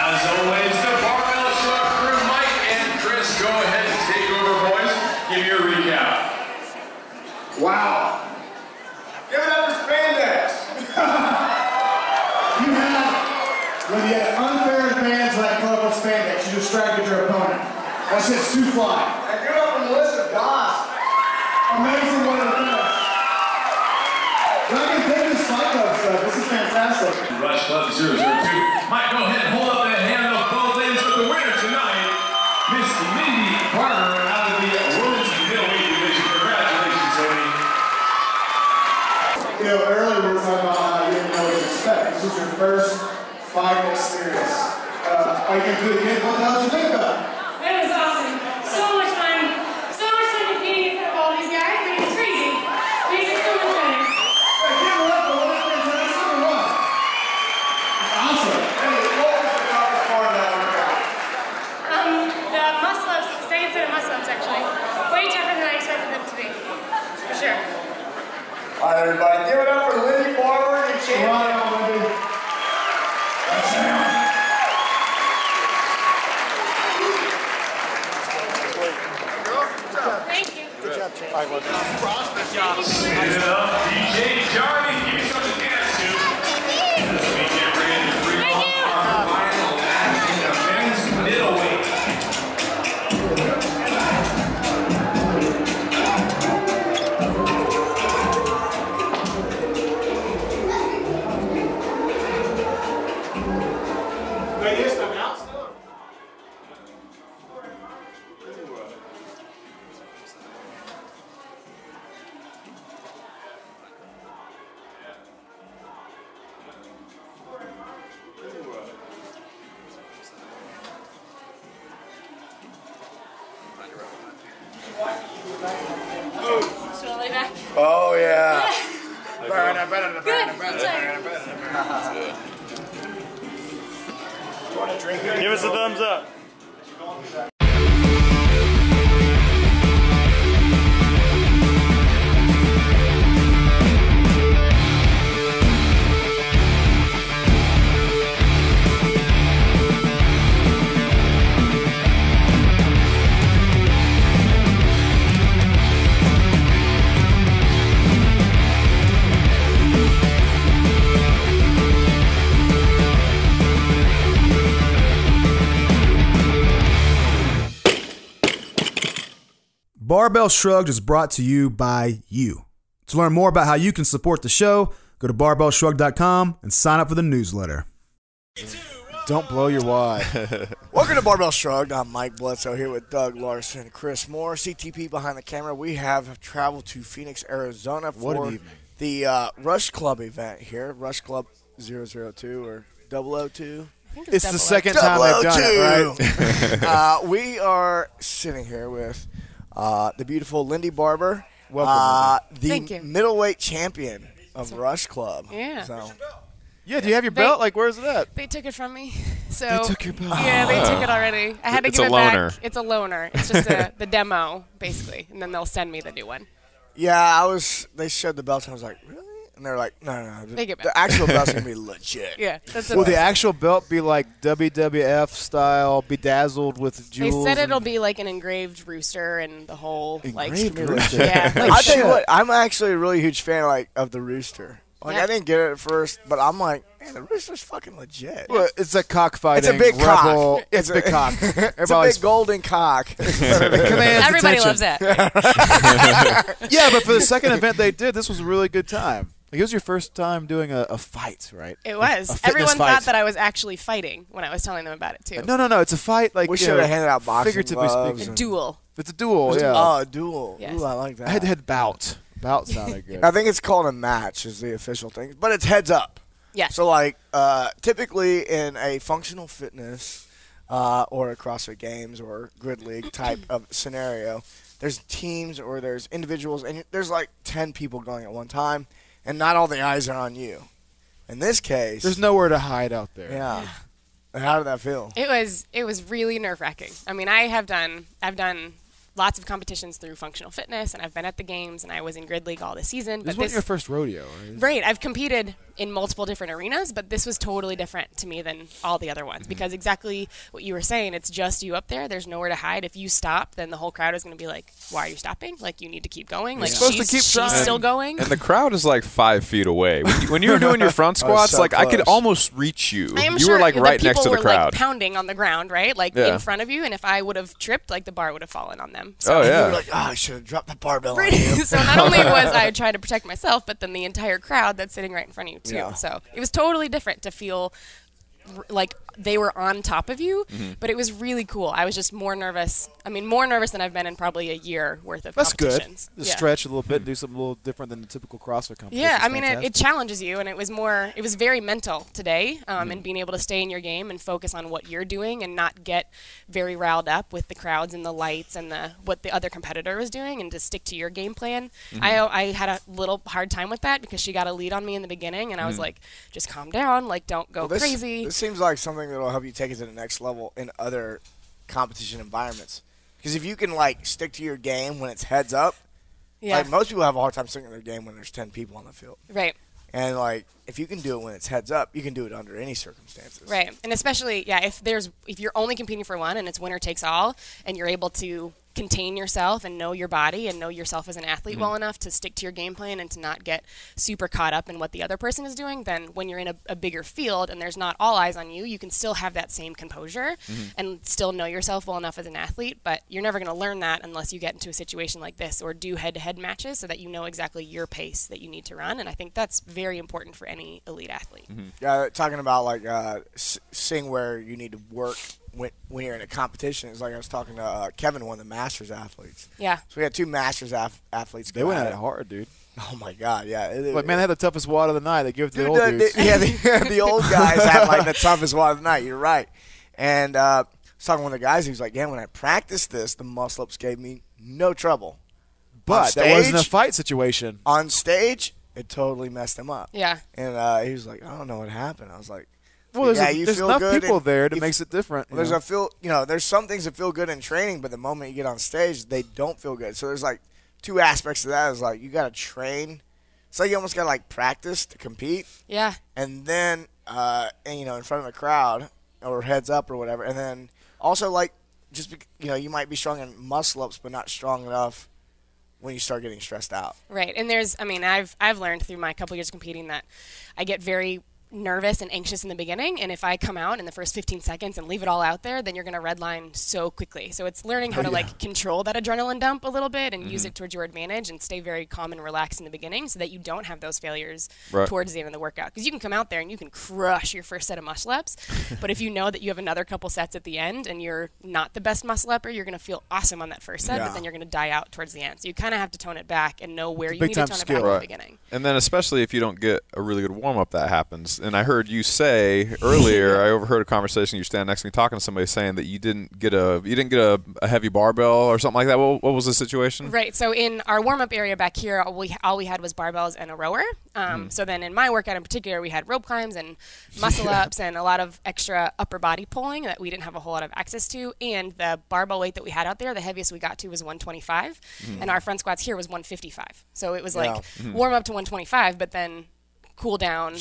As always, the Barbell Shrugged crew, Mike and Chris, go ahead and take over, boys. Give me a recap. Wow. Give it up for spandex. When you had unfair advantage like colorful spandex, you distracted your opponent. That shit's too fly. And give it up for Melissa Goss. Amazing one of the best. Dragon Fitness Psycho stuff. This is fantastic. Rush Club 002. Mike, go ahead and hold up the hand of both ladies for the winner tonight, Miss Lindy Barber out of the women's middleweight division. Congratulations, Tony. You know, earlier we were talking about how you didn't know what to expect. This was your first fighting experience. Are you going to do it again? What the hell did you think about it? It was awesome. So much fun. So much fun competing in front of all these guys. I mean, it's crazy. It makes it so much better. Hey, give it up for what? Fantastic or what? It's awesome. Hey, what was the toughest part of that workout? The muscle-ups, second set of muscle-ups, actually. Way tougher than I expected them to be. For sure. All right, everybody, give it up for Lindy Barber, your champion. Come on, Lindy. That's it. Thank you. Good job, champ. All right, well done. Good job, DJ Johnny. Give me something to dance to. As we get ready to bring on our final match in the men's middleweight. Wait, yes, I'm out still? So lay back. Oh, yeah. Give us a thumbs up. Barbell Shrugged is brought to you by you. To learn more about how you can support the show, go to barbellshrugged.com and sign up for the newsletter. Don't blow your wad. Welcome to Barbell Shrugged. I'm Mike Bledsoe here with Doug Larson, Chris Moore, CTP behind the camera. We have traveled to Phoenix, Arizona for the Rush Club event here. Rush Club 002 or 002. It's the second time they've done it, right? We are sitting here with the beautiful Lindy Barber, Welcome, the middleweight champion of Rush Club. Yeah. So, Yeah, do you have your belt? Like, where's it at? They took it from me. So They took your belt. Yeah, they took it already. I had to It's give a it loaner. back. It's a loaner. It's just the demo, basically, and then they'll send me the new one. yeah, they showed the belt. I was like, really? And they're like, no. Take it back. The actual belt's going to be legit. Yeah, that's Will it. the actual belt be like WWF style, bedazzled with They jewels? said it'll be like an engraved rooster and the whole Engraved like rooster? Yeah, like I'll tell you what, I'm actually a really huge fan of the rooster. Like Yeah. I didn't get it at first, but I'm like, man, the rooster's fucking legit. Well, it's a cockfighting. It's a big rebel. cock. It's a big cock. It's a Everybody's big golden cock. commands everybody attention. loves that. Yeah, but for the second event they did, this was a really good time. Like, it was your first time doing a fight, right? It A was. fitness Everyone fight. thought that I was actually fighting when I was telling them about it too. No. It's a fight. Like We you should know, have handed out boxing figuratively gloves. speaking. Duel. It's a duel. Yeah. Oh, a duel. Yes. Ooh, I like that. Head-to-head bout. Bout sounded good. I think it's called a match is the official thing, but it's heads up. Yes. So like typically in a functional fitness or a CrossFit Games or Grid League type of scenario, there's teams or there's individuals and there's like 10 people going at one time, and not all the eyes are on you. In this case, There's nowhere to hide out there. yeah. And how did that feel? It was really nerve-wracking. I mean, I've done lots of competitions through functional fitness, and I've been at the games, and I was in grid league all this season. This wasn't your first rodeo, right? Right. I've competed in multiple different arenas, but this was totally different to me than all the other ones because exactly what you were saying, it's just you up there. There's nowhere to hide. If you stop, then the whole crowd is going to be like, why are you stopping? Like, you need to keep going. Like, supposed to keep she's trying. still going. And the crowd is like 5 feet away. When you were doing your front squats, so like I could close. almost reach you. I am You sure were like the right next to the people were crowd. like pounding on the ground, right? Like Yeah. in front of you, and if I would have tripped, like the bar would have fallen on them. So Oh You were yeah. like, oh, I should have dropped the barbell on Right. you. So not only was I trying to protect myself, but then the entire crowd that's sitting right in front of you too. Yeah. So it was totally different to feel like they were on top of you, but it was really cool. I was just more nervous. I mean, more nervous than I've been in probably a year worth of That's good. competitions. Just stretch a little bit, do something a little different than the typical CrossFit competition. Yeah, I mean, it challenges you, and it was very mental today, and being able to stay in your game and focus on what you're doing and not get very riled up with the crowds and the lights and what the other competitor was doing, and to stick to your game plan. I had a little hard time with that because she got a lead on me in the beginning, and I was like, just calm down, like don't go crazy. This seems like something that will help you take it to the next level in other competition environments. Because if you can like stick to your game when it's heads up, Yeah, like most people have a hard time sticking to their game when there's 10 people on the field. right. And like if you can do it when it's heads up, you can do it under any circumstances. Right, and especially, if you're only competing for one and it's winner takes all, and you're able to contain yourself and know your body and know yourself as an athlete well enough to stick to your game plan and to not get super caught up in what the other person is doing, then when you're in a bigger field and there's not all eyes on you, you can still have that same composure and still know yourself well enough as an athlete, but you're never going to learn that unless you get into a situation like this or do head-to-head matches so that you know exactly your pace that you need to run, and I think that's very important for any elite athlete. Yeah, talking about like seeing where you need to work when you're in a competition. It's like I was talking to Kevin, one of the Masters athletes. Yeah. So we had 2 Masters athletes. They went at it hard, dude. Oh my God, yeah. Like, man, they had the toughest wad of the night. They give it to the Dude, old dudes. the old guys had like the toughest one of the night. You're right. And I was talking to one of the guys. He was like, "Yeah, when I practiced this, the muscle ups gave me no trouble. But that wasn't a fight situation. On stage, it totally messed him up." Yeah. And he was like, "I don't know what happened." I was like, Well, "Yeah, you there's feel enough good people and there that you makes it different. Well, there's some things that feel good in training, but the moment you get on stage, they don't feel good. So there's like 2 aspects to that. Is like you got to train. It's like you almost got to like practice to compete. Yeah. And then, in front of a crowd or heads up or whatever. And then also like you might be strong in muscle ups, but not strong enough when you start getting stressed out. Right, and I've learned through my couple years of competing that I get very nervous and anxious in the beginning, and if I come out in the first 15 seconds and leave it all out there, then you're going to redline so quickly. So it's learning how to like control that adrenaline dump a little bit and use it towards your advantage and stay very calm and relaxed in the beginning so that you don't have those failures towards the end of the workout. Because you can come out there and you can crush your first set of muscle ups, but if you know that you have another couple sets at the end and you're not the best muscle upper, you're going to feel awesome on that first set, but then you're going to die out towards the end. So you kind of have to tone it back and know where you need to tone it back in the beginning. And then especially if you don't get a really good warm-up, that happens. And I heard you say earlier, I overheard a conversation, you stand next to me talking to somebody saying that you didn't get a heavy barbell or something like that. What was the situation? Right. So in our warm-up area back here, all we had was barbells and a rower. So then in my workout in particular, we had rope climbs and muscle ups and a lot of extra upper body pulling that we didn't have a whole lot of access to. And the barbell weight that we had out there, the heaviest we got to was 125. And our front squats here was 155. So it was like warm up to 125, but then cool down,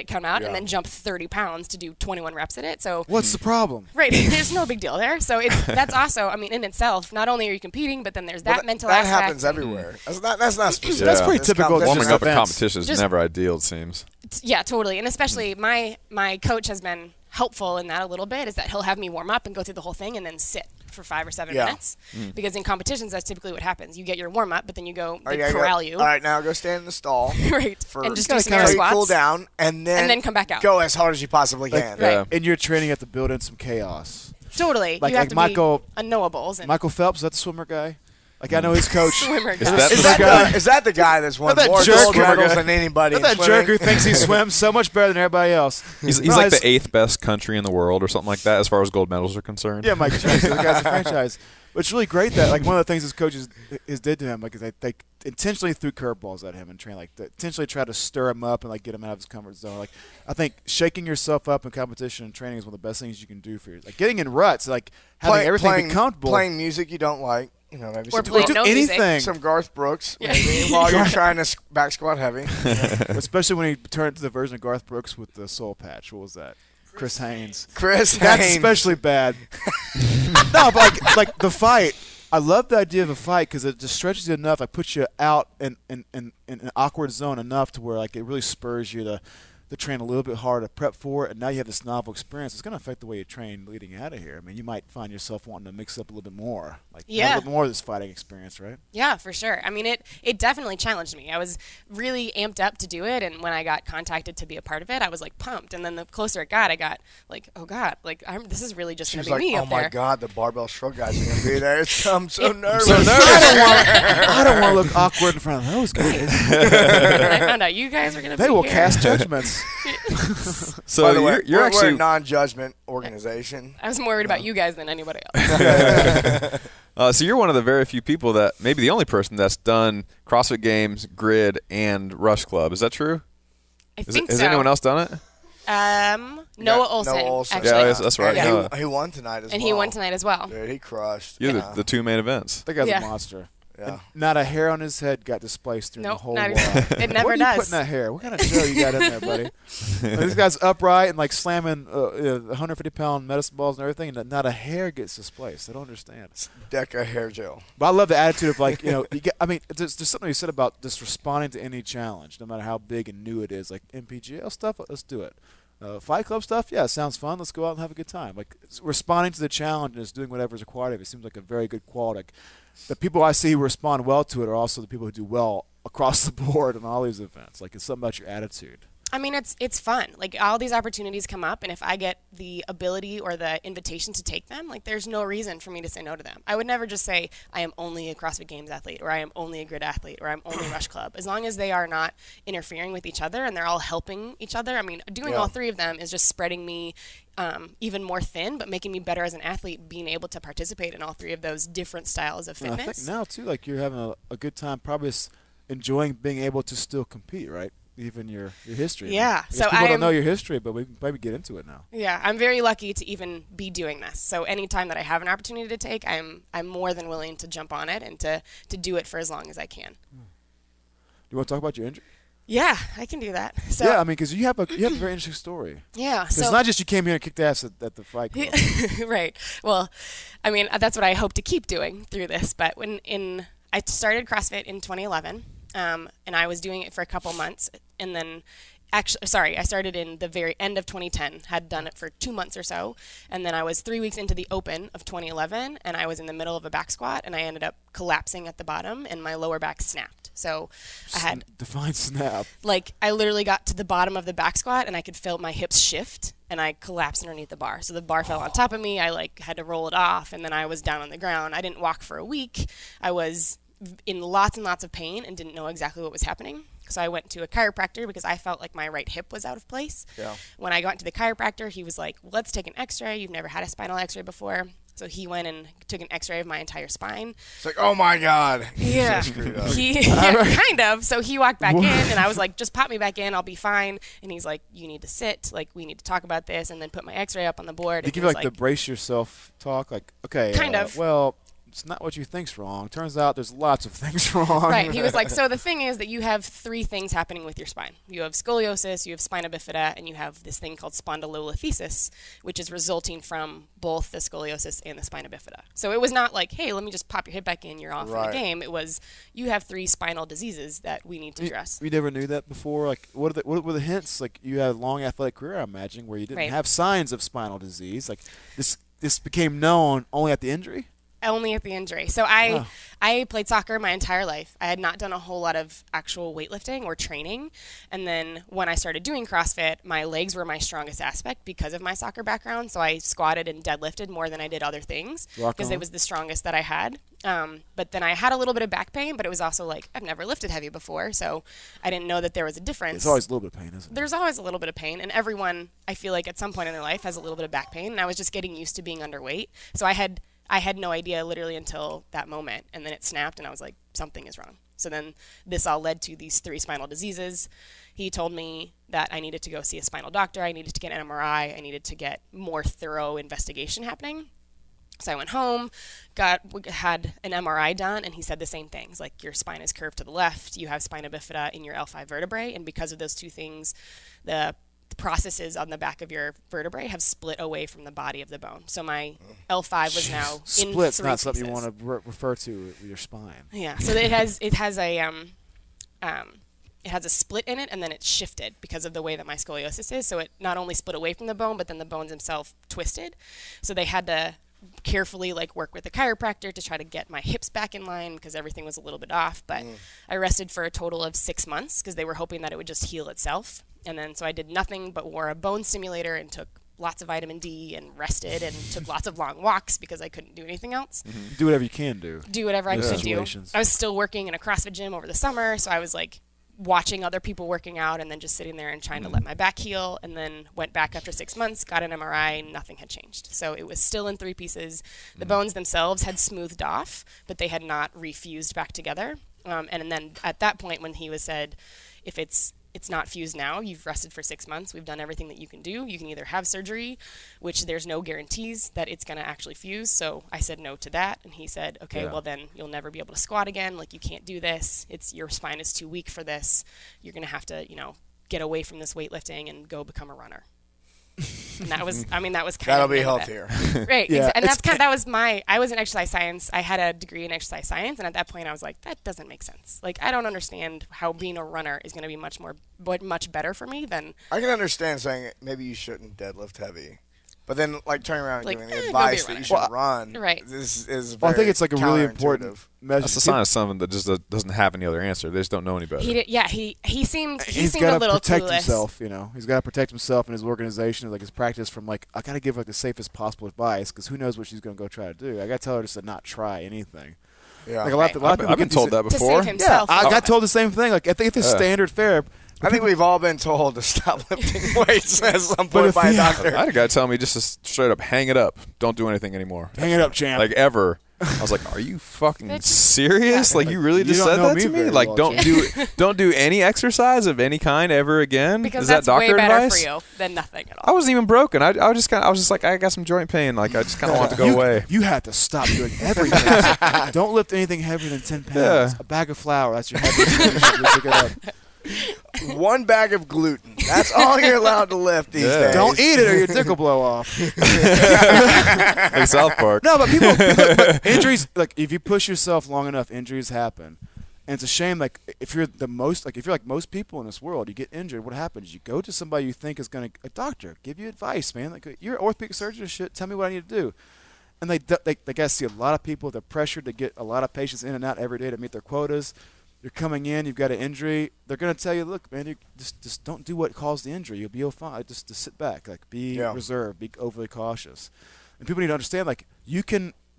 come out, and then jump 30 pounds to do 21 reps at it. So what's the problem? Right, there's no big deal there. So that's also, in itself, not only are you competing, but then there's that mental aspect. That happens everywhere. That's not specific. That's pretty typical. Warming up a competition is never ideal, it seems. Yeah, totally. And especially my coach has been helpful in that a little bit, is that he'll have me warm up and go through the whole thing and then sit for 5 or 7 minutes. Because in competitions, that's typically what happens. You get your warm up, but then you go, they corral you. All right, now go stand in the stall. Right. And just do some air squats. Cool down, and then come back out. Go as hard as you possibly can. Right. In your training, you have to build in some chaos. Totally. Like you have to Michael, be unknowables. Michael Phelps, is that the swimmer guy? Like, I know his coach. Is that the guy that's won more gold medals than anybody? That jerk who thinks he swims so much better than everybody else. He's like the 8th best country in the world or something like that as far as gold medals are concerned. Yeah, Mike Chase, the guy's a franchise. But it's really great that, like, one of the things his coaches did to him, like, is they intentionally threw curveballs at him and trained, like, intentionally tried to stir him up and, like, get him out of his comfort zone. Like, I think shaking yourself up in competition and training is one of the best things you can do for you. Like, getting in ruts, like, having everything be comfortable. Playing music you don't like. You know, maybe Or some, play do no music. anything. some Garth Brooks maybe, while you're trying to back squat heavy. Especially when he turned to the version of Garth Brooks with the soul patch. What was that? Chris Haynes. Chris That's Haynes. especially bad. No, but like the fight. I love the idea of a fight because it just stretches you enough. Like puts you out in an awkward zone enough to where like it really spurs you to train a little bit harder to prep for it. And now you have this novel experience. It's going to affect the way you train leading out of here. I mean, you might find yourself wanting to mix up a little bit more, like have a little more of this fighting experience, right? Yeah, for sure. I mean, it definitely challenged me. I was really amped up to do it, and when I got contacted to be a part of it, I was like pumped. And then the closer it got, I got like, oh god, like this is really just She going was to be like, me oh up my there. God, the barbell shrug guys are going to be there. I'm so nervous. I don't want to look awkward in front of those guys. And I found out you guys are going to be They will here. cast judgments. So By the way, you're we're actually a non-judgment organization. I was more worried about you guys than anybody else. so you're one of the very few people that, maybe the only person that's done CrossFit Games, Grid, and Rush Club. Is that true? I think Has so. anyone else done it? Noah Olson. Noah Olson. Actually. Yeah, that's right. Yeah. Noah. He won tonight as well. And he won tonight as well. Dude, he crushed. You're Yeah. the two main events. That guy's Yeah. a monster. Yeah. And not a hair on his head got displaced during Nope, the whole not while. even. It never What are you does. putting that hair? What kind of show you got in there, buddy? Like, this guy's upright and like slamming 150-pound medicine balls and everything, and not a hair gets displaced. I don't understand. Deca hair gel. But I love the attitude of like, you get, I mean, there's something you said about just responding to any challenge, no matter how big and new it is. Like MPGL stuff, let's do it. Fight Club stuff, yeah, it sounds fun. Let's go out and have a good time. Like responding to the challenge and just doing whatever's required of it seems like a very good quality. Like, the people I see who respond well to it are also the people who do well across the board in all these events. Like it's something about your attitude. I mean, it's fun. Like all these opportunities come up, and if I get the ability or the invitation to take them, like there's no reason for me to say no to them. I would never just say I am only a CrossFit Games athlete, or I am only a Grid athlete, or I'm only Rush Club. As long as they are not interfering with each other and they're all helping each other. I mean, doing all three of them is just spreading me even more thin, but making me better as an athlete, being able to participate in all three of those different styles of And fitness. I think now too, like you're having a good time, probably enjoying being able to still compete, right? Even your history. Yeah, I guess so people I don't am- know your history, but we can maybe get into it now. Yeah, I'm very lucky to even be doing this. So anytime that I have an opportunity to take, I'm more than willing to jump on it and to do it for as long as I can. Do you want to talk about your injury? Yeah, I can do that. So Yeah, I mean, because you have a very interesting story. yeah, 'Cause so it's not just you came here and kicked ass at the Fight Club. right. Well, I mean, that's what I hope to keep doing through this. But I started CrossFit in 2011, and I was doing it for a couple months, and then I started in the very end of 2010, had done it for 2 months or so, and then I was 3 weeks into the open of 2011, and I was in the middle of a back squat, and I ended up collapsing at the bottom, and my lower back snapped. So I had, Define snap. like, I literally got to the bottom of the back squat, and I could feel my hips shift, and I collapsed underneath the bar. So the bar fell on top of me. I, like, had to roll it off, and then I was down on the ground. I didn't walk for a week. I was in lots and lots of pain and didn't know exactly what was happening. So I went to a chiropractor because I felt like my right hip was out of place. Yeah. When I got to the chiropractor, he was like, well, let's take an x-ray. You've never had a spinal x-ray before. So he went and took an x-ray of my entire spine. It's like, oh my God. Yeah. Screwed up. Kind of. So he walked back in, and I was like, just pop me back in. I'll be fine. And he's like, you need to sit. Like, we need to talk about this, and then put my x-ray up on the board. They And give he you was like the brace yourself talk, like, okay, Kind of. well, it's not what you think's wrong. Turns out there's lots of things wrong. Right. He was like, so the thing is that you have three things happening with your spine. You have scoliosis, you have spina bifida, and you have this thing called spondylolisthesis, which is resulting from both the scoliosis and the spina bifida. So it was not like, hey, let me just pop your hip back in, you're off in Right. the game. It was, you have three spinal diseases that we need to address. You never knew that before? Like, what were the hints? Like, you had a long athletic career, I imagine, where you didn't Right. have signs of spinal disease. Like, this became known only at the injury? Only at the injury. So I played soccer my entire life. I had not done a whole lot of actual weightlifting or training. And then when I started doing CrossFit, my legs were my strongest aspect because of my soccer background. So I squatted and deadlifted more than I did other things Rock because on. it was the strongest that I had. But then I had a little bit of back pain, but it was also like, I've never lifted heavy before. So I didn't know that there was a difference. It's always a little bit of pain, isn't it? There's always a little bit of pain, and everyone, I feel like at some point in their life, has a little bit of back pain, and I was just getting used to being underweight. So I had no idea literally until that moment, and then it snapped, and I was like, something is wrong. So then this all led to these three spinal diseases. He told me that I needed to go see a spinal doctor, I needed to get an MRI, I needed to get more thorough investigation happening. So I went home, had an MRI done, and he said the same things. Like, your spine is curved to the left, you have spina bifida in your L5 vertebrae, and because of those two things, the processes on the back of your vertebrae have split away from the body of the bone. So my L5 was now in Split's three not something you pieces. want to refer to with your spine. Yeah, so it has a split in it, and then it's shifted because of the way that my scoliosis is. So it not only split away from the bone, but then the bones themselves twisted. So they had to carefully work with a chiropractor to try to get my hips back in line because everything was a little bit off. But I rested for a total of 6 months because they were hoping that it would just heal itself. And then so I did nothing but wore a bone stimulator and took lots of vitamin D and rested and took lots of long walks because I couldn't do anything else. Do whatever you can do. Do whatever I could do. Situations. I was still working in a CrossFit gym over the summer, so I was watching other people working out and then just sitting there and trying to let my back heal, and then went back after 6 months, got an MRI, nothing had changed. So it was still in 3 pieces. The bones themselves had smoothed off, but they had not refused back together. And then at that point when he was said, if it's not fused now, you've rested for 6 months, we've done everything that you can do. You can either have surgery, which there's no guarantees that it's going to actually fuse. So I said no to that. And he said, okay, well then you'll never be able to squat again. You can't do this. Your spine is too weak for this. You're going to have to, get away from this weightlifting and go become a runner. And that was, that was kind That'll of be healthier. Right. Yeah, And I was in exercise science. I had a degree in exercise science. And at that point I was like, that doesn't make sense. I don't understand how being a runner is going to be much better for me than. I can understand saying maybe you shouldn't deadlift heavy. But then, turning around and giving the go be a advice that you should runner. run, Right. this is very Well, I think it's a really important counterintuitive. measure. That's a sign of someone that just doesn't have any other answer. They just don't know any better. He seemed He's a got to little protect clueless. himself, He's got to protect himself and his organization, his practice from I got to give the safest possible advice because who knows what she's going to go try to do. I got to tell her just to not try anything. Yeah. A lot of people I've been get told these- that To before. save himself. I got told the same thing. I think it's standard fare. I think we've all been told to stop lifting weights at some point if by a you- doctor. I had a guy tell me just to straight up hang it up. Don't do anything anymore. Hang it up, champ. Ever. I was like, are you fucking serious? Yeah. You really You just don't said know that me to me? very well, don't do any exercise of any kind ever again? Because Is that's that doctor way better advice? for you than nothing at I all. wasn't even broken. I was just like, I got some joint pain. I just kind of want it to go away. You had to stop doing everything. Don't lift anything heavier than 10 pounds. Yeah. A bag of flour. That's your heaviest. You should pick it up. 1 bag of gluten. That's all you're allowed to lift these Yeah. days. Don't eat it or your dick will blow off. Like South Park. No, but but injuries, if you push yourself long enough, injuries happen. And it's a shame, if you're like most people in this world, you get injured, what happens? You go to somebody you think is going to, a doctor, give you advice, man. You're an orthopedic surgeon or shit, tell me what I need to do. And they got to see a lot of people, they're pressured to get a lot of patients in and out every day to meet their quotas. You're coming in, you've got an injury. They're going to tell you, look, man, you just don't do what caused the injury. You'll be fine. Just sit back. Be reserved. Be overly cautious. And people need to understand,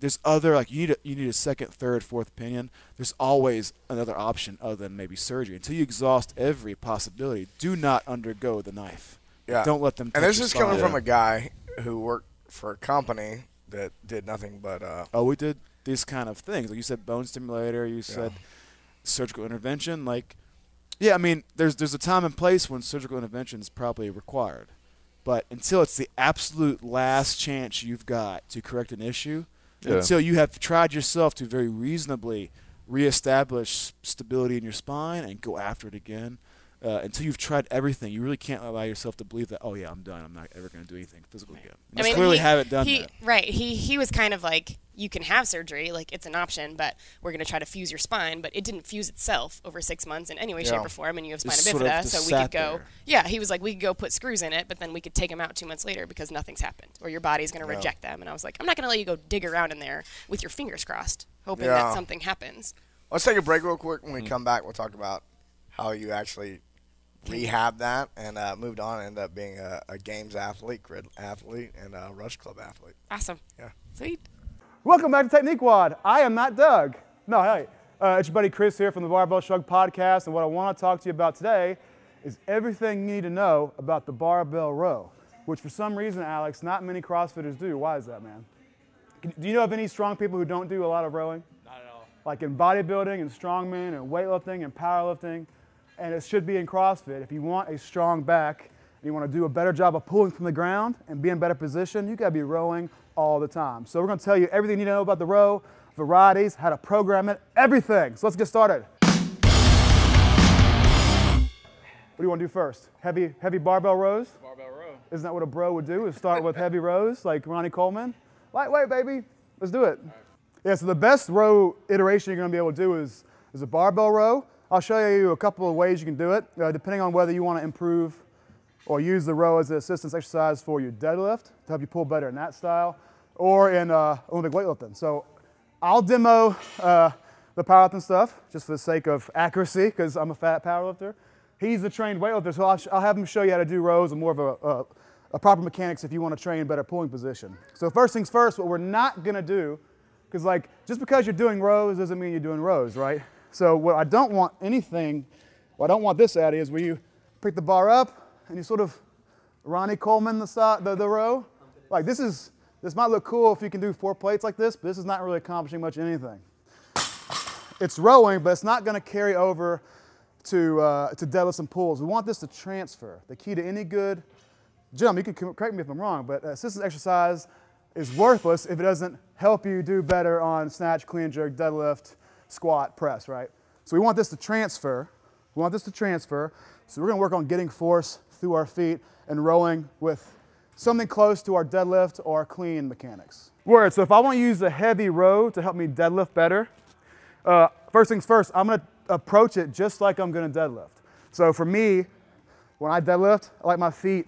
there's other, you need a second, third, fourth opinion. There's always another option other than maybe surgery. Until you exhaust every possibility, do not undergo the knife. Yeah. Don't let them touch And this your is coming spine. from a guy who worked for a company that did nothing but we did these kind of things. Like you said, bone stimulator. You said surgical intervention. There's a time and place when surgical intervention is probably required. But until it's the absolute last chance you've got to correct an issue, until you have tried yourself to very reasonably reestablish stability in your spine and go after it again, until you've tried everything, you really can't allow yourself to believe that, I'm done. I'm not ever going to do anything physical again. You clearly haven't done that. Right. He was kind of like, you can have surgery, it's an option, but we're going to try to fuse your spine. But it didn't fuse itself over 6 months in any way, shape, or form, and you have spina sort of bifida, just so we sat could go. there. Yeah, he was like, we could go put screws in it, but then we could take them out 2 months later because nothing's happened, or your body's going to reject them. And I was like, I'm not going to let you go dig around in there with your fingers crossed, hoping that something happens. Let's take a break real quick. When we come back, we'll talk about how you actually rehab that and moved on and ended up being a games athlete, grid athlete, and a rush club athlete. Awesome. Yeah. Sweet. Welcome back to Technique Wad. I am not Doug. No, hey. It's your buddy Chris here from the Barbell Shrugged podcast, and what I want to talk to you about today is everything you need to know about the barbell row, which for some reason, Alex, not many CrossFitters do. Why is that, man? Do you know of any strong people who don't do a lot of rowing? Not at all. Like in bodybuilding and strongman and weightlifting and powerlifting, and it should be in CrossFit. If you want a strong back you want to do a better job of pulling from the ground and be in better position, you got to be rowing all the time. So we're going to tell you everything you need to know about the row, varieties, how to program it, everything. So let's get started. What do you want to do first? Heavy barbell rows? Barbell row. Isn't that what a bro would do, is start with heavy rows like Ronnie Coleman? Lightweight, baby. Let's do it. Yeah, so the best row iteration you're going to be able to do is a barbell row. I'll show you a couple of ways you can do it, depending on whether you want to improve or use the row as an assistance exercise for your deadlift to help you pull better in that style, or in Olympic weightlifting. So I'll demo the powerlifting stuff just for the sake of accuracy, because I'm a fat powerlifter. He's the trained weightlifter, so I'll have him show you how to do rows and more of a proper mechanics if you want to train better pulling position. So first things first, what we're not going to do, because like just because you're doing rows doesn't mean you're doing rows, right? So what I don't want this at is where you pick the bar up and you sort of Ronnie Coleman the row. Like this might look cool if you can do 4 plates like this, but this is not really accomplishing much anything. It's rowing, but it's not going to carry over to deadlifts and pulls. We want this to transfer. The key to any good, Jim, you can correct me if I'm wrong, but assistance exercise is worthless if it doesn't help you do better on snatch, clean jerk, deadlift, squat, press, right? So we want this to transfer. We want this to transfer. So we're going to work on getting force through our feet and rowing with something close to our deadlift or our clean mechanics. Word, so if I want to use a heavy row to help me deadlift better, first things first, I'm going to approach it just like I'm going to deadlift. So for me, when I deadlift, I like my feet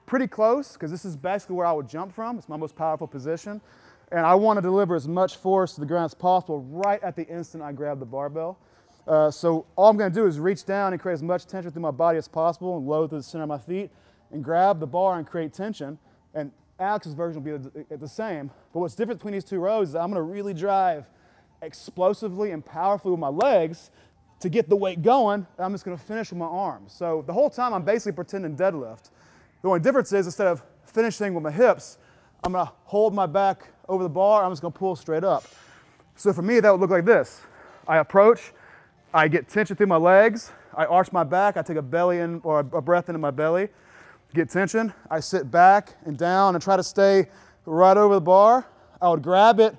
pretty close, because this is basically where I would jump from. It's my most powerful position. And I want to deliver as much force to the ground as possible right at the instant I grab the barbell. So all I'm going to do is reach down and create as much tension through my body as possible and load to the center of my feet and grab the bar and create tension. And Alex's version will be the same. But what's different between these two rows is that I'm going to really drive explosively and powerfully with my legs to get the weight going, and I'm just going to finish with my arms. So the whole time I'm basically pretending deadlift. The only difference is instead of finishing with my hips, I'm going to hold my back over the bar, I'm just going to pull straight up. So for me, that would look like this. I approach, I get tension through my legs, I arch my back, I take a belly in, or a breath into my belly, get tension, I sit back and down and try to stay right over the bar. I would grab it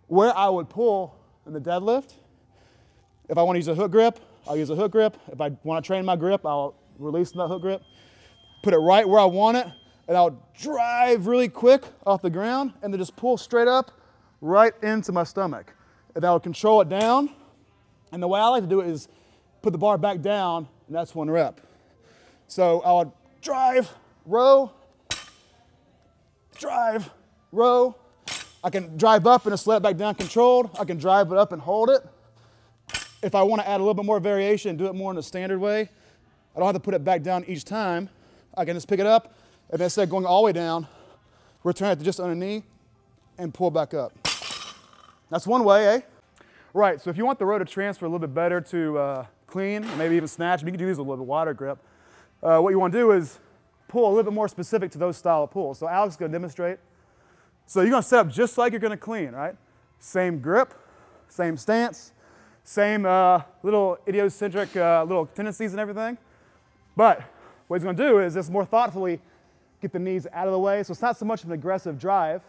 where I would pull in the deadlift. If I want to use a hook grip, I'll use a hook grip. If I want to train my grip, I'll release that hook grip, put it right where I want it, and I'll drive really quick off the ground and then just pull straight up right into my stomach. And I would control it down. And the way I like to do it is put the bar back down, and that's 1 rep. So I would drive, row, I can drive up and just let it back down controlled. I can drive it up and hold it. If I want to add a little bit more variation and do it more in the standard way, I don't have to put it back down each time. I can just pick it up, and instead of going all the way down, return it to just on a knee and pull back up. That's one way, eh? Right, so if you want the row to transfer a little bit better to clean, or maybe even snatch, you can use a little bit wider grip. What you want to do is pull a little bit more specific to those style of pulls. So Alex is going to demonstrate. So you're going to set up just like you're going to clean, right? Same grip, same stance, same little idiosyncratic little tendencies and everything. But what he's going to do is just more thoughtfully get the knees out of the way. So it's not so much of an aggressive drive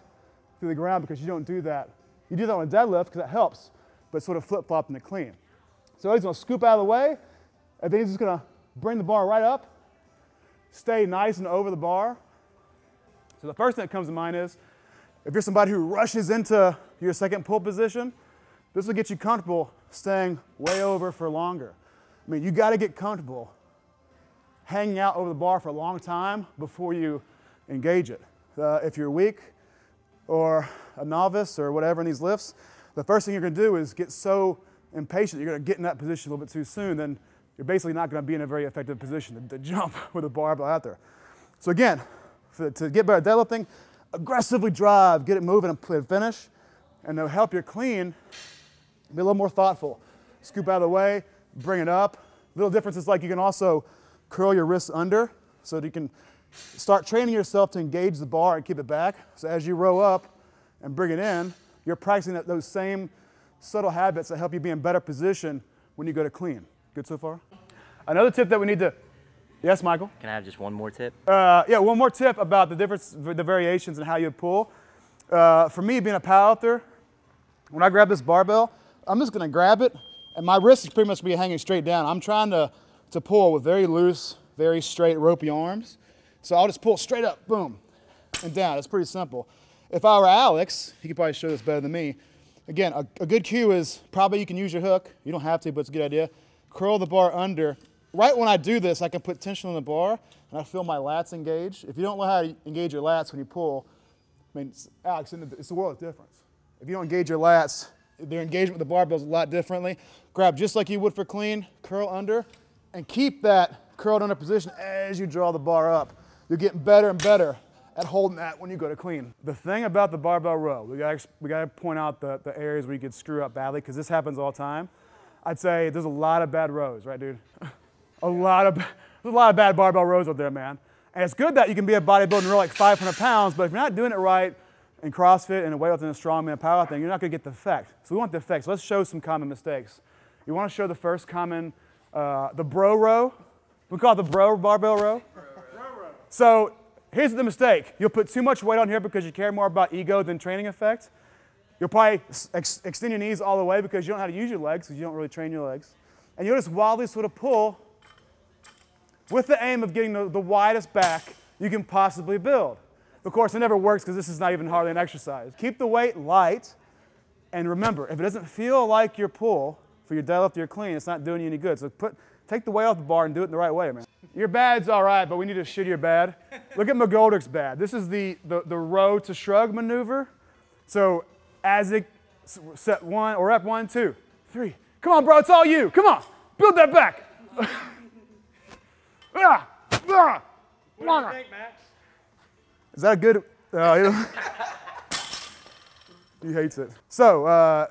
through the ground, because you don't do that. You do that on a deadlift because that helps, but sort of flip-flop in the clean. So he's going to scoop out of the way, and then he's just going to bring the bar right up, stay nice and over the bar. So the first thing that comes to mind is, if you're somebody who rushes into your second pull position, this will get you comfortable staying way over for longer. I mean, you got to get comfortable hanging out over the bar for a long time before you engage it. If you're weak or a novice or whatever in these lifts, the first thing you're going to do is get so impatient you're going to get in that position a little bit too soon, then you're basically not going to be in a very effective position to jump with a barbell out there. So again, to get better at deadlifting, aggressively drive, get it moving and finish, and to help your clean, be a little more thoughtful. Scoop out of the way, bring it up. Little differences like you can also curl your wrists under so that you can start training yourself to engage the bar and keep it back. So as you row up and bring it in, you're practicing those same subtle habits that help you be in better position when you go to clean. Good so far? Another tip that we need to Yes, Michael? Can I have just one more tip? Yeah, one more tip about the difference, the variations and how you pull. For me, being a powerlifter, when I grab this barbell, I'm just gonna grab it, and my wrist is pretty much be hanging straight down. I'm trying to pull with very loose, very straight, ropey arms. So I'll just pull straight up, boom, and down. It's pretty simple. If I were Alex, he could probably show this better than me. Again, a good cue is probably you can use your hook. You don't have to, but it's a good idea. Curl the bar under. Right when I do this, I can put tension on the bar, and I feel my lats engage. If you don't know how to engage your lats when you pull, I mean, Alex, it's the world of difference. If you don't engage your lats, their engagement with the barbell is a lot differently. Grab just like you would for clean, curl under, and keep that curled under position as you draw the bar up. You're getting better and better at holding that when you go to clean. The thing about the barbell row, we gotta point out the areas where you could screw up badly, because this happens all the time. I'd say there's a lot of bad rows, right, dude? There's a lot of bad barbell rows out there, man. And it's good that you can be a bodybuilder and row like 500 pounds, but if you're not doing it right in CrossFit and a weightlifting and a strongman powerlifting, you're not gonna get the effect. So we want the effect. So let's show some common mistakes. You wanna show the first common, the bro row. We call it the bro barbell row. So here's the mistake. You'll put too much weight on here because you care more about ego than training effect. You'll probably extend your knees all the way because you don't know how to use your legs, because you don't really train your legs. And you'll just wildly sort of pull with the aim of getting the widest back you can possibly build. Of course, it never works because this is not even hardly an exercise. Keep the weight light, and remember, if it doesn't feel like your pull for your deadlift or your clean, it's not doing you any good. So take the weight off the bar and do it in the right way, man. Your bad's all right, but we need a shittier bad. Look at McGoldrick's bad. This is the row to shrug maneuver. So as it set one, or rep 1, 2, 3. Come on, bro, it's all you. Come on, build that back. Is that a good? He hates it. So,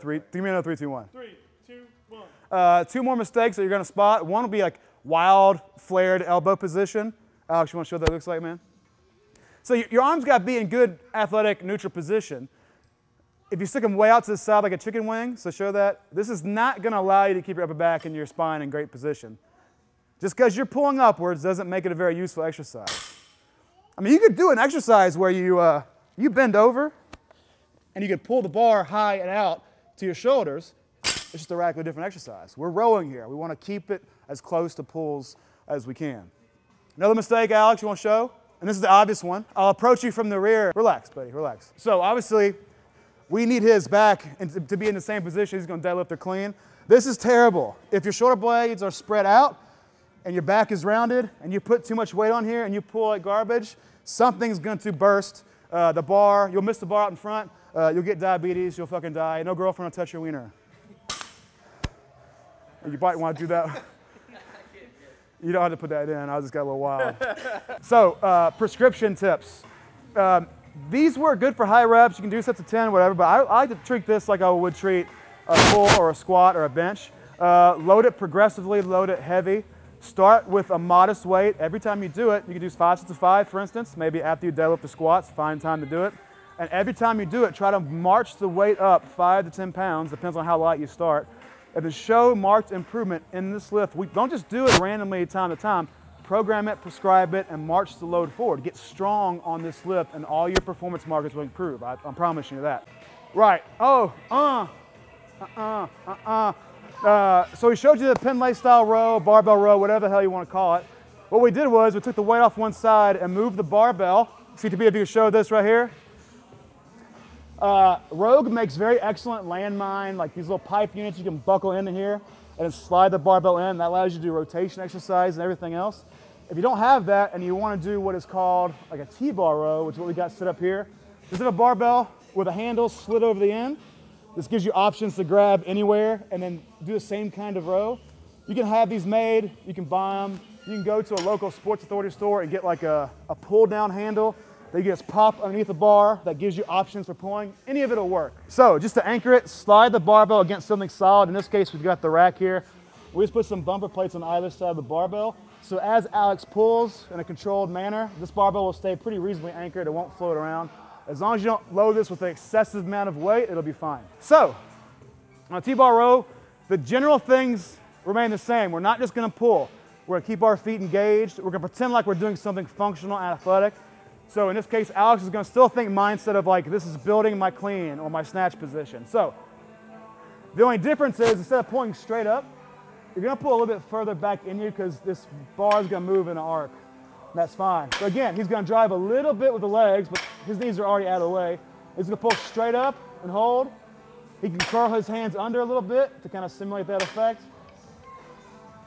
3, give me another 3, 2, 1. 3, 2, 1. 2 more mistakes that you're gonna spot. One will be like wild, flared elbow position. Alex, you wanna show what that looks like, man? So your arms gotta be in good athletic neutral position. If you stick them way out to the side like a chicken wing, so show that, this is not gonna allow you to keep your upper back and your spine in great position. Just because you're pulling upwards doesn't make it a very useful exercise. I mean, you could do an exercise where you bend over and you could pull the bar high and out to your shoulders. It's just a radically different exercise. We're rowing here. We want to keep it as close to pulls as we can. Another mistake, Alex, you want to show? And this is the obvious one. I'll approach you from the rear. Relax, buddy, relax. So obviously, we need his back and to be in the same position. He's going to deadlift or clean. This is terrible. If your shoulder blades are spread out and your back is rounded and you put too much weight on here and you pull like garbage, something's going to burst the bar. You'll miss the bar out in front. You'll get diabetes. You'll fucking die. No girlfriend will touch your wiener. You might want to do that. You don't have to put that in. I just got a little wild. So, prescription tips. These work good for high reps. You can do sets of 10, whatever, but I like to treat this like I would treat a pull or a squat or a bench. Load it progressively, load it heavy. Start with a modest weight. Every time you do it, you can do 5 sets of 5, for instance. Maybe after you deadlift the squats, find time to do it. And every time you do it, try to march the weight up 5 to 10 pounds, depends on how light you start. And to show marked improvement in this lift, we don't just do it randomly time to time. Program it, prescribe it, and march the load forward. Get strong on this lift, and all your performance markers will improve. I'm promising you that. Right. Oh, so we showed you the pin lay style row, barbell row, whatever the hell you want to call it. What we did was we took the weight off one side and moved the barbell. CTB, if you could show this right here. Rogue makes very excellent landmine, like these little pipe units you can buckle into here and then slide the barbell in. That allows you to do rotation exercise and everything else. If you don't have that and you want to do what is called like a T-bar row, which is what we got set up here, just have a barbell with a handle slid over the end. This gives you options to grab anywhere and then do the same kind of row. You can have these made, you can buy them. You can go to a local Sports Authority store and get like a pull-down handle that you can just pop underneath the bar that gives you options for pulling. Any of it will work. So just to anchor it, slide the barbell against something solid. In this case, we've got the rack here. We just put some bumper plates on either side of the barbell. So as Alex pulls in a controlled manner, this barbell will stay pretty reasonably anchored. It won't float around. As long as you don't load this with an excessive amount of weight, it'll be fine. So on a T-bar row, the general things remain the same. We're not just going to pull. We're going to keep our feet engaged. We're going to pretend like we're doing something functional and athletic. So in this case, Alex is going to still think mindset of like, this is building my clean or my snatch position. So the only difference is instead of pulling straight up, you're going to pull a little bit further back in you because this bar is going to move in an arc. That's fine. So again, he's going to drive a little bit with the legs, but his knees are already out of the way. He's going to pull straight up and hold. He can curl his hands under a little bit to kind of simulate that effect.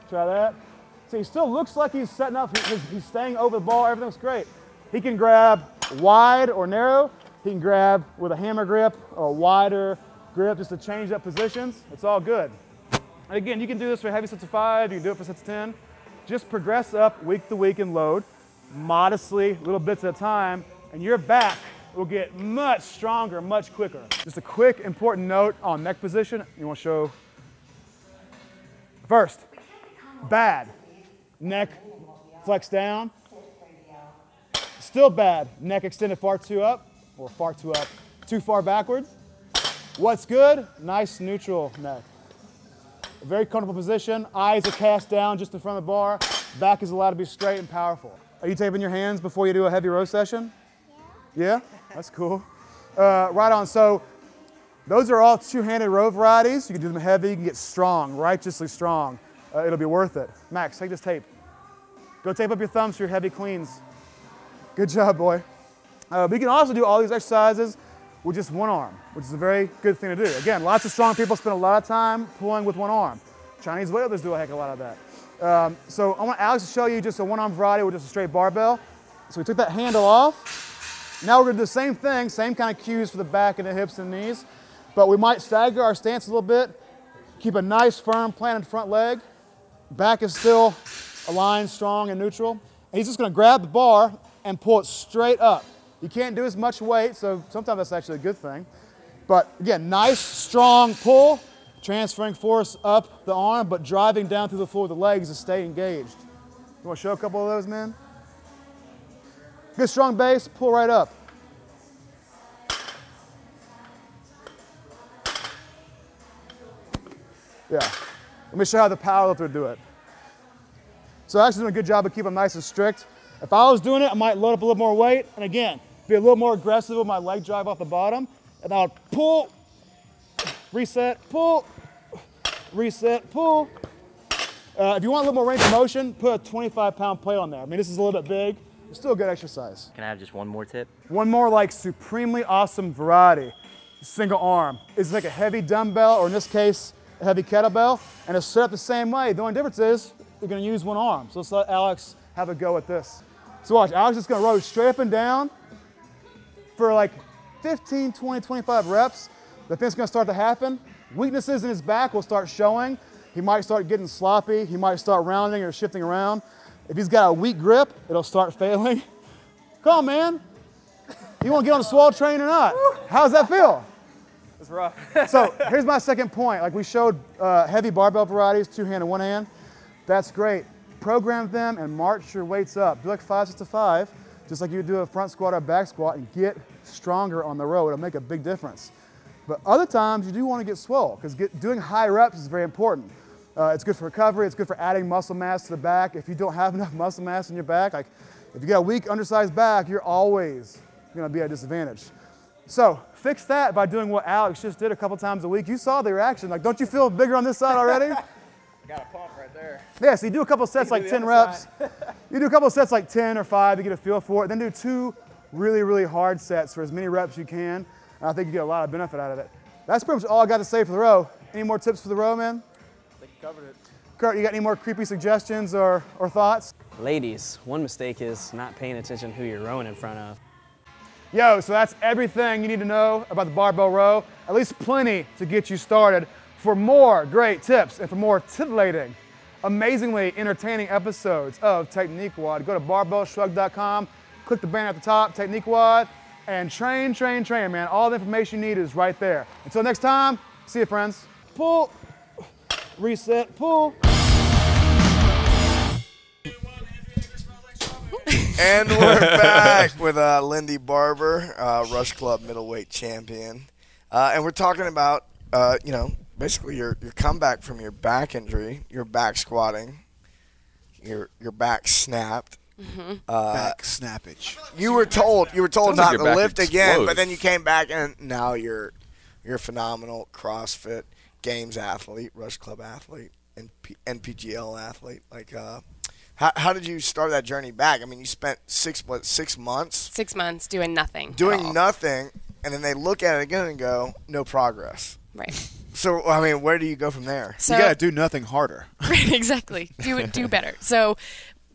Try that. So he still looks like he's setting up. He's staying over the ball. Everything looks great. He can grab wide or narrow. He can grab with a hammer grip or a wider grip just to change up positions. It's all good. And again, you can do this for heavy sets of 5. You can do it for sets of 10. Just progress up week to week and load modestly, little bits at a time, and your back will get much stronger, much quicker. Just a quick, important note on neck position. You want to show first, bad. Neck flex down. Still bad. Neck extended far too up or far too up, too far backwards. What's good? Nice neutral neck. A very comfortable position. Eyes are cast down just in front of the bar. Back is allowed to be straight and powerful. Are you taping your hands before you do a heavy row session? Yeah? That's cool. Right on. So those are all two-handed row varieties. You can do them heavy. You can get strong, righteously strong. It'll be worth it. Max, take this tape. Go tape up your thumbs for your heavy cleans. Good job, boy. But you can also do all these exercises with just one arm, which is a very good thing to do. Again, lots of strong people spend a lot of time pulling with one arm. Chinese weightlifters do a heck of a lot of that. So I want Alex to show you just a one-arm variety with just a straight barbell. So we took that handle off. Now we're going to do the same thing, same kind of cues for the back and the hips and knees, but we might stagger our stance a little bit, keep a nice firm planted front leg. Back is still aligned, strong, and neutral. And he's just going to grab the bar and pull it straight up. You can't do as much weight, so sometimes that's actually a good thing. But again, nice, strong pull, transferring force up the arm, but driving down through the floor with the legs to stay engaged. You want to show a couple of those, man? Good strong base, pull right up. Yeah. Let me show you how the powerlifter would do it. So I'm actually doing a good job of keeping them nice and strict. If I was doing it, I might load up a little more weight, and again, be a little more aggressive with my leg drive off the bottom, and I would pull, reset, pull, reset, pull. If you want a little more range of motion, put a 25-pound plate on there. I mean, this is a little bit big. It's still a good exercise. Can I have just one more tip? One more like supremely awesome variety. Single arm. It's like a heavy dumbbell, or in this case, a heavy kettlebell, and it's set up the same way. The only difference is you're going to use one arm. So let's let Alex have a go at this. So watch, Alex is going to row straight up and down for like 15, 20, 25 reps. The thing's going to start to happen. Weaknesses in his back will start showing. He might start getting sloppy. He might start rounding or shifting around. If he's got a weak grip, it'll start failing. Come on, man. You want to get on the swell train or not? How's that feel? It's rough. So here's my second point. Like we showed heavy barbell varieties, two hand and one hand. That's great. Program them and march your weights up. Do like 5 sets of 5, just like you would do a front squat or a back squat, and get stronger on the row. It'll make a big difference. But other times you do want to get swole because doing high reps is very important. It's good for recovery. It's good for adding muscle mass to the back. If you don't have enough muscle mass in your back, like if you got a weak, undersized back, you're always going to be at a disadvantage. So fix that by doing what Alex just did a couple times a week. You saw the reaction. Like, don't you feel bigger on this side already? Got a pump right there. Yeah, so you do a couple sets like 10 reps. You do a couple sets like 10 or 5 to get a feel for it. Then do 2 really, really hard sets for as many reps as you can. And I think you get a lot of benefit out of it. That's pretty much all I got to say for the row. Any more tips for the row, man? I think you covered it. Kurt, you got any more creepy suggestions or thoughts? Ladies, one mistake is not paying attention to who you're rowing in front of. Yo, so that's everything you need to know about the barbell row. At least plenty to get you started. For more great tips and for more titillating, amazingly entertaining episodes of Technique Wad, go to barbellshrugged.com, click the banner at the top, Technique Wad, and train, man. All the information you need is right there. Until next time, see you, friends. Pull, reset, pull. And we're back with Lindy Barber, Rush Club middleweight champion. And we're talking about, basically your comeback from your back injury, your back squatting, your back snapped. Back snappage. You were told Sounds not like to your back lift again, exploded. but then you came back and now you're a phenomenal CrossFit Games athlete, Rush Club athlete, and NPGL athlete. Like, how did you start that journey back? I mean, you spent 6 months? 6 months doing nothing. Doing nothing, and then they look at it again and go, no progress. Right. So, I mean, where do you go from there? So, You got to do nothing harder. Right, exactly. Do better. So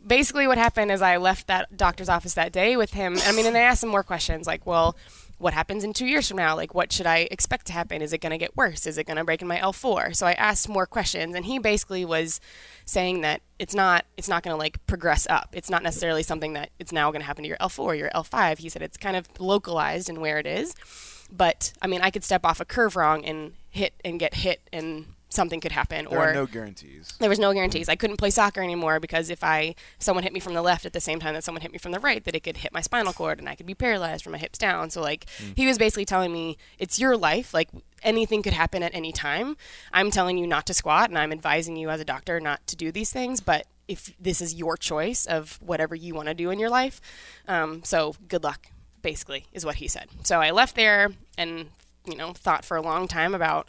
basically what happened is I left that doctor's office that day with him. I mean, and I asked him more questions like, well, what happens in 2 years from now? Like, what should I expect to happen? Is it going to get worse? Is it going to break in my L4? So I asked more questions, and he basically was saying that it's not going to like progress up. It's not necessarily something that it's now going to happen to your L4 or your L5. He said it's kind of localized in where it is. But I mean, I could step off a curve wrong and get hit and something could happen. There are no guarantees. There was no guarantees. I couldn't play soccer anymore because if someone hit me from the left at the same time that someone hit me from the right, that it could hit my spinal cord and I could be paralyzed from my hips down. So like he was basically telling me, it's your life. Like anything could happen at any time. I'm telling you not to squat and I'm advising you as a doctor not to do these things. But if this is your choice of whatever you want to do in your life, so good luck, basically, is what he said. So I left there and, thought for a long time about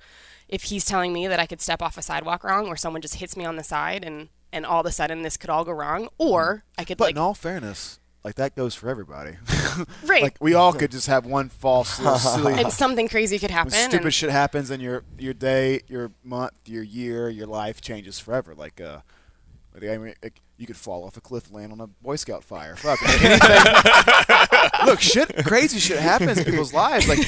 if he's telling me that I could step off a sidewalk wrong or someone just hits me on the side and all of a sudden this could all go wrong, or I could But in all fairness, like that goes for everybody. Right. Like we all could just have one false, silly, and something crazy could happen. stupid and shit happens, and your day, your month, your year, your life changes forever. Like you could fall off a cliff, and land on a Boy Scout fire. Fuck. Look, crazy shit happens in people's lives. Like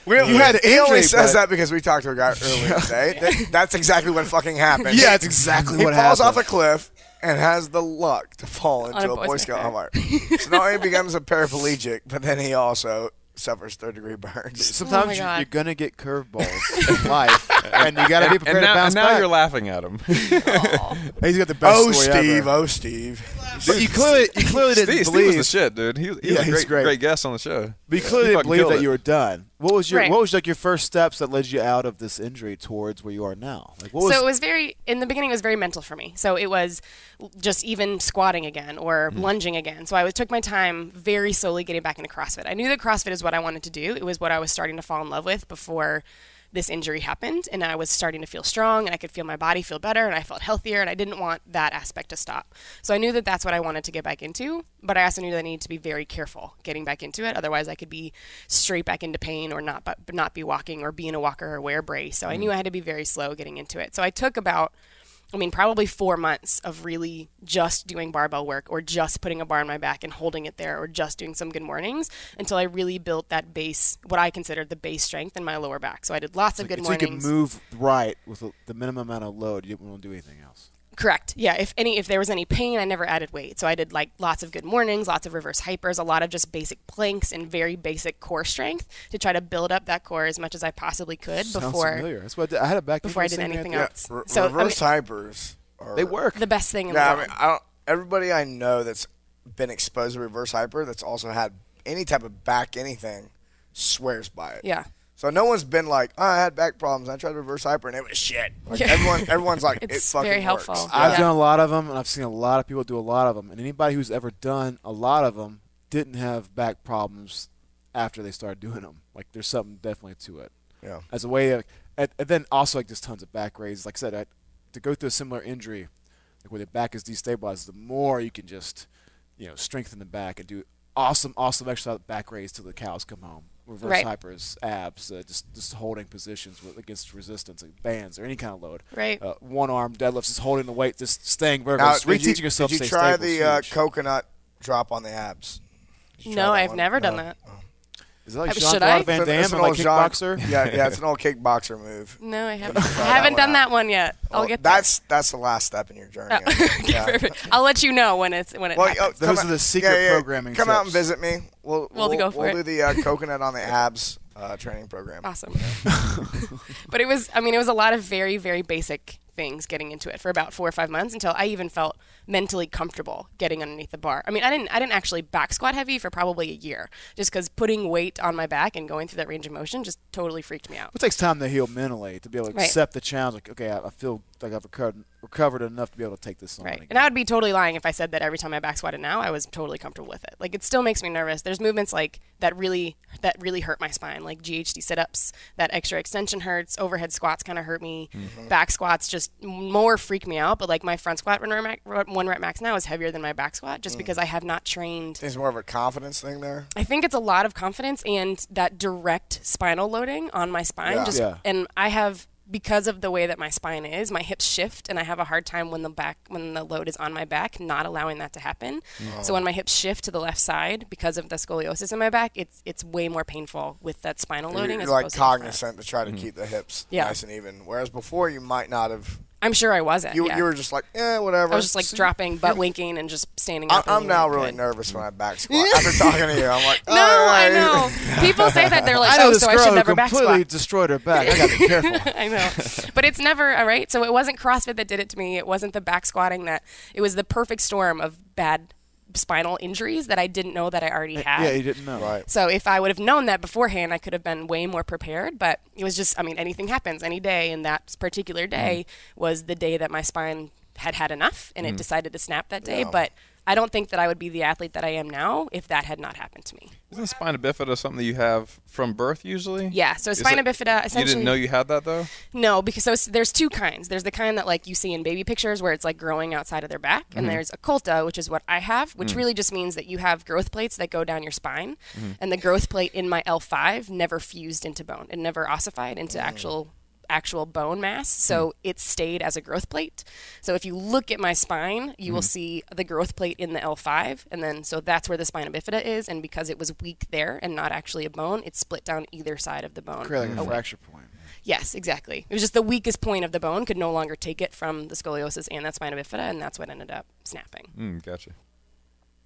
you had an He only injury, says but- that because we talked to a guy earlier today. That's exactly what fucking happened. Yeah, it's exactly what He falls happened. off a cliff and has the luck to fall into a Boy Scout fire. So not only becomes a paraplegic, but then he also suffers third-degree burns. Sometimes God. you're gonna get curveballs in life, and you gotta be prepared to bounce and now back. you're laughing at him. He's got the best Oh, story Steve! ever. Oh, Steve! But you clearly didn't Steve believe. was the shit, dude. He was he's a great. great guest on the show. But you clearly He didn't fucking believe killed that it. you were done. What was Right. your first steps that led you out of this injury towards where you are now? Like what was So it was in the beginning, it was very mental for me. So it was just even squatting again or lunging again. So I took my time very slowly getting back into CrossFit. I knew that CrossFit is what I wanted to do. It was what I was starting to fall in love with before this injury happened. And I was starting to feel strong and I could feel my body feel better and I felt healthier and I didn't want that aspect to stop. So I knew that that's what I wanted to get back into, but I also knew that I needed to be very careful getting back into it. Otherwise I could be straight back into pain or not be walking or be in a walker or wear a brace. So I knew I had to be very slow getting into it. So I took probably 4 months of really just doing barbell work or just putting a bar on my back and holding it there or just doing some good mornings until I really built that base, what I considered the base strength in my lower back. So I did lots of good so you mornings. could move right with the minimum amount of load. You didn't want to do anything else. Correct. Yeah. If there was any pain, I never added weight. So I did like lots of good mornings, lots of reverse hypers, a lot of just basic planks and very basic core strength to try to build up that core as much as I possibly could Sounds before familiar. That's what I had a back before I injury did same anything thing. else. So reverse hypers. They work. the best thing in the Yeah, world. I mean, everybody I know that's been exposed to reverse hyper that's also had any type of back anything swears by it. Yeah. So no one's been like, oh, I had back problems. I tried reverse hyper and it was shit. Like everyone's like, it It's fucking very works. helpful. I've Yeah. done a lot of them, and I've seen a lot of people do a lot of them. And anybody who's ever done a lot of them didn't have back problems after they started doing them. Like there's something definitely to it. Yeah. As a way of, and then also like there's tons of back raises. Like I said, to go through a similar injury, like where the back is destabilized, the more you can just, strengthen the back and do awesome exercise back raise till the cows come home. Reverse Right. hypers, abs, just holding positions against resistance, like bands or any kind of load. Right. One arm deadlifts, just holding the weight, just staying vertical. Now, Just reteaching yourself did to you stay try stable is the huge. coconut drop on the abs? Did you try No, that I've one? never done No. that. Is that like Should Jean-Claude I? Van It's Damme an and like old Jean- kickboxer? Yeah, it's an old kickboxer move. No, I haven't. I try haven't that done one that one yet. I'll Well, get there. that's the last step in your journey. Oh, I think. Yeah. perfect. I'll let you know when it Well, happens. Those come are the out- secret programming Come out and tips. visit me. We'll go for do it. the coconut on the abs training program. Awesome. But it was a lot of very, very basic things getting into it for about 4 or 5 months until I even felt mentally comfortable getting underneath the bar. I mean, I didn't actually back squat heavy for probably a year, just because putting weight on my back and going through that range of motion just totally freaked me out. It takes time to heal mentally to be able to accept the challenge. Like, okay, I feel like I've recovered enough to be able to take this on. Right. And I would be totally lying if I said that every time I back squatted now, I was totally comfortable with it. Like, it still makes me nervous. There's movements like that really hurt my spine, like GHD sit-ups. That extra extension hurts. Overhead squats kind of hurt me. Back squats just more freak me out. But like my front squat 1 rep max now is heavier than my back squat just because I have not trained. It's more of a confidence thing there. I think it's a lot of confidence and that direct spinal loading on my spine. And I have, because of the way that my spine is, my hips shift, and I have a hard time when the load is on my back, not allowing that to happen. So when my hips shift to the left side because of the scoliosis in my back, it's way more painful with that spinal loading. You're like cognizant to try to keep the hips nice and even, whereas before you might not have. I'm sure I wasn't. You were just like, whatever. I was just like dropping, butt winking, and just standing up. I'm now really nervous when I back squat. After talking to you, I'm like, no, I know. People say that, they're like, I know this so girl I should never back squat. completely destroyed her back. I got to be careful. I know. But it's never, all right? So it wasn't CrossFit that did it to me. It wasn't the back squatting it was the perfect storm of bad spinal injuries that I didn't know that I already had. Yeah, you didn't know. Right. So if I would have known that beforehand, I could have been way more prepared. But it was just, I mean, anything happens any day. And that particular day was the day that my spine had enough and it decided to snap that day. But I don't think that I would be the athlete that I am now if that had not happened to me. Isn't spina bifida something that you have from birth usually? Yeah, so spina bifida essentially. You didn't know you had that though? No, because there's two kinds. There's the kind that like you see in baby pictures where it's like growing outside of their back, and there's occulta, which is what I have, which really just means that you have growth plates that go down your spine, and the growth plate in my L5 never fused into bone. It never ossified into actual bone mass, so it stayed as a growth plate. So if you look at my spine, you will see the growth plate in the L5, and then so that's where the spina bifida is, and because it was weak there and not actually a bone, it split down either side of the bone. Create like a fracture point. Yes, exactly. It was just the weakest point of the bone could no longer take it from the scoliosis and that spina bifida, and that's what ended up snapping. Gotcha.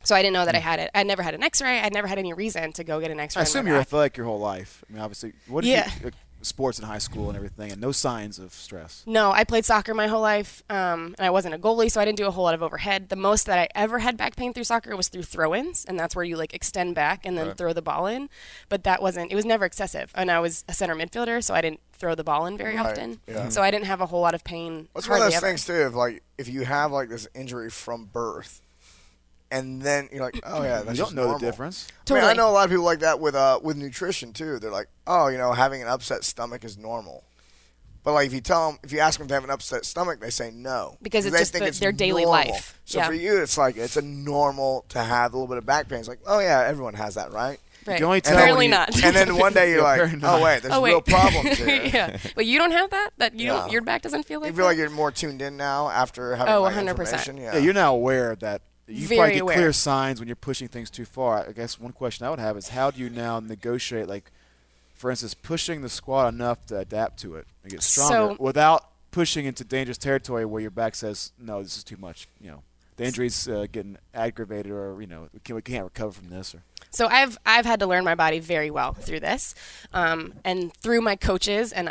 So I didn't know that I had it. I never had an X-ray. I'd never had any reason to go get an X-ray. I assume you're athletic your whole life. I mean, obviously, what did you sports in high school and everything, and no signs of stress? No, I played soccer my whole life, and I wasn't a goalie, so I didn't do a whole lot of overhead. The most that I ever had back pain through soccer was through throw-ins, and that's where you like extend back and then throw the ball in. But that wasn't. It was never excessive, and I was a center midfielder, so I didn't throw the ball in very often. Yeah. So I didn't have a whole lot of pain. What's one of those things too? If you have like this injury from birth, and then you're like, oh yeah, that's you don't know normal. the difference. Totally. I mean, I know a lot of people like that with nutrition too. They're like, oh, having an upset stomach is normal. But like if you ask them to have an upset stomach, they say no because it's just their daily life. So for you, it's like it's a normal to have a little bit of back pain. It's like, oh yeah, everyone has that, right? Right. Apparently not. And then one day you're like, oh wait, there's real problems here. Yeah, but you don't have that. Your back doesn't feel like. You feel like you're more tuned in now after having 100%. Yeah, you're now aware that. You Very probably get clear signs when you're pushing things too far. I guess one question I would have is how do you now negotiate, like, for instance, pushing the squat enough to adapt to it and get stronger without pushing into dangerous territory where your back says, no, this is too much. The injury's getting aggravated, or we can't recover from this. So I've had to learn my body very well through this, and through my coaches, and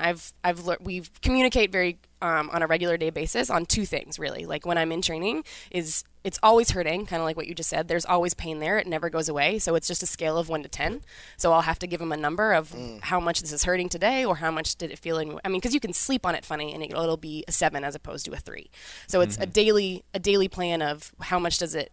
we communicate very on a regular day basis on two things really. Like when I'm in training, it's always hurting, kind of like what you just said. There's always pain there. It never goes away. So it's just a scale of 1 to 10. So I'll have to give them a number of how much this is hurting today, or how much did it feel. Because you can sleep on it funny, and it'll be a 7 as opposed to a 3. So it's a daily plan of how much does it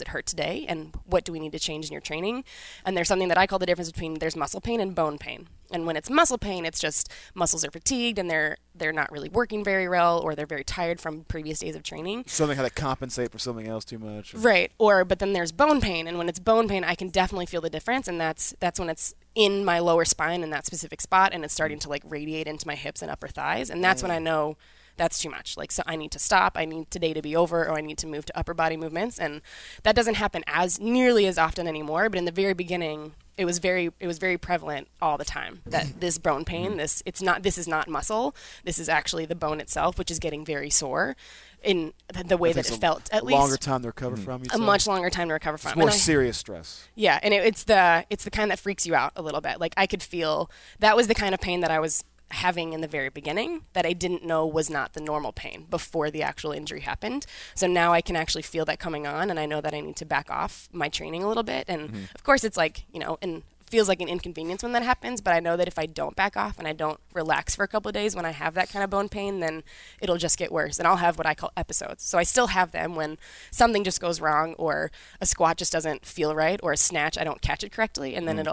hurt today, and what do we need to change in your training. And there's something that I call the difference between there's muscle pain and bone pain. And when it's muscle pain, it's just muscles are fatigued and they're not really working very well, or they're very tired from previous days of training. Something how to compensate for something else too much. Right. But then there's bone pain, and when it's bone pain, I can definitely feel the difference, and that's when it's in my lower spine in that specific spot, and it's starting to like radiate into my hips and upper thighs, and that's when I know that's too much. Like, so I need to stop. I need today to be over, or I need to move to upper body movements, and that doesn't happen as nearly as often anymore. But in the very beginning, it was very prevalent all the time that this bone pain, this is not muscle. This is actually the bone itself, which is getting very sore in the way that it felt. At least longer time to recover from. A much longer time to recover from. It's more serious stress. Yeah, and it's the kind that freaks you out a little bit. Like I could feel that was the kind of pain that I was having in the very beginning that I didn't know was not the normal pain before the actual injury happened. So now I can actually feel that coming on, and I know that I need to back off my training a little bit. And of course it's like, and feels like an inconvenience when that happens, but I know that if I don't back off and I don't relax for a couple of days when I have that kind of bone pain, then it'll just get worse, and I'll have what I call episodes. So I still have them when something just goes wrong, or a squat just doesn't feel right, or a snatch I don't catch it correctly, and then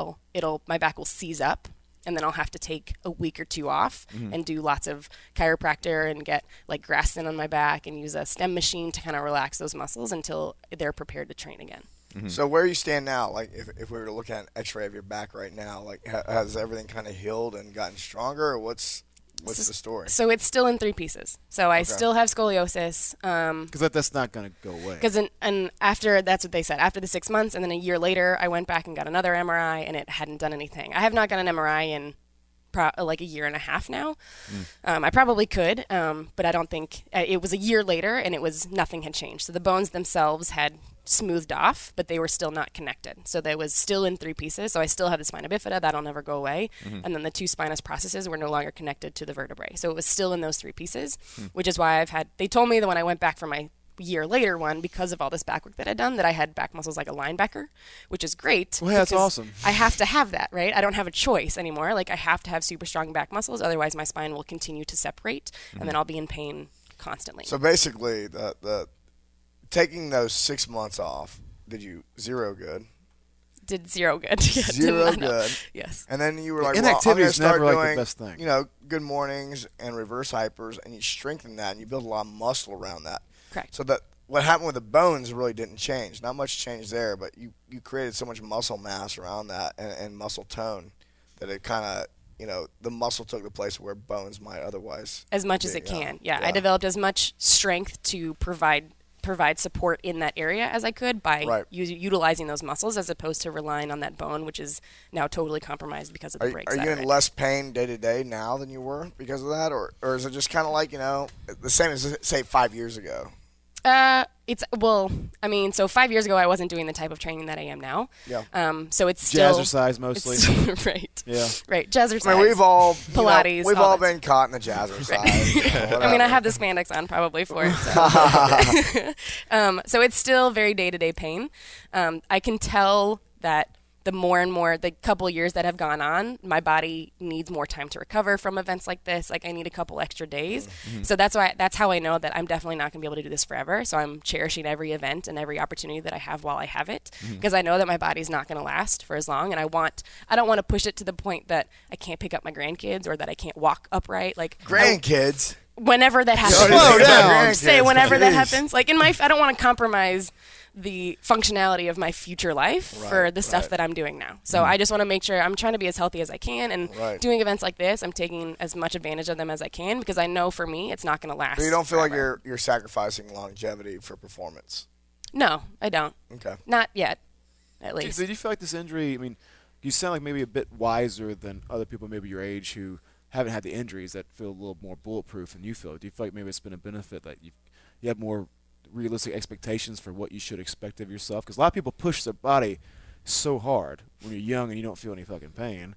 my back will seize up, and then I'll have to take a week or two off and do lots of chiropractor and get like Graston on my back and use a stem machine to kind of relax those muscles until they're prepared to train again. So where you stand now, like if we were to look at an X-ray of your back right now, like has everything kind of healed and gotten stronger, or what's the story? So it's still in 3 pieces. So I still have scoliosis. Because that's not going to go away. Because and after, that's what they said, after the 6 months, and then a year later, I went back and got another MRI, and it hadn't done anything. I have not got an MRI in like a year and a half now. I probably could, but I don't think it was a year later, and nothing had changed. So the bones themselves had smoothed off, but they were still not connected. So they was still in 3 pieces. So I still have the spina bifida, that'll never go away. And then the 2 spinous processes were no longer connected to the vertebrae. So it was still in those 3 pieces, which is why they told me that when I went back for my year later one, because of all this back work that I'd done, that I had back muscles like a linebacker, which is great. Well, that's awesome. I have to have that, right? I don't have a choice anymore. Like, I have to have super strong back muscles, otherwise my spine will continue to separate, and then I'll be in pain constantly. So basically, the taking those 6 months off did you zero good? Did zero good. Zero good. Yes. And then you were like, inactivity well, is never doing, like the best thing. Good mornings and reverse hypers, and you strengthen that, and you build a lot of muscle around that. Correct. So that what happened with the bones really didn't change. Not much change there, but you created so much muscle mass around that and muscle tone that it kind of, the muscle took the place where bones might otherwise. As much as it can. Yeah. I developed as much strength to provide support in that area as I could by utilizing those muscles, as opposed to relying on that bone, which is now totally compromised because of the breaks. Are you in less pain day to day now than you were because of that, or is it just kind of like the same as say 5 years ago? So 5 years ago I wasn't doing the type of training that I am now. Yeah. So it's still jazzercise mostly. Right. Yeah. Right. Jazzercise. I mean, we've all Pilates. We've all been caught in the jazzercise. I mean, I have the spandex on probably for it. So, so it's still very day-to-day pain. I can tell that the couple years that have gone on, my body needs more time to recover from events like this. Like, I need a couple extra days. So that's how I know that I'm definitely not going to be able to do this forever. So I'm cherishing every event and every opportunity that I have while I have it, because I know that my body's not going to last for as long. And I don't want to push it to the point that I can't pick up my grandkids or that I can't walk upright. Like, grandkids. Whenever that happens. Slow down. Say whenever that happens. Like, I don't want to compromise the functionality of my future life for the stuff that I'm doing now. So I just want to make sure I'm trying to be as healthy as I can, and doing events like this, I'm taking as much advantage of them as I can, because I know for me it's not going to last. So you don't feel forever. like you're sacrificing longevity for performance? No, I don't. Okay. Not yet, at least. Did you feel like this injury, I mean, you sound like maybe a bit wiser than other people maybe your age who haven't had the injuries that feel a little more bulletproof than you feel. Do you feel like maybe it's been a benefit that you have more realistic expectations for what you should expect of yourself? Because a lot of people push their body so hard when you're young and you don't feel any fucking pain,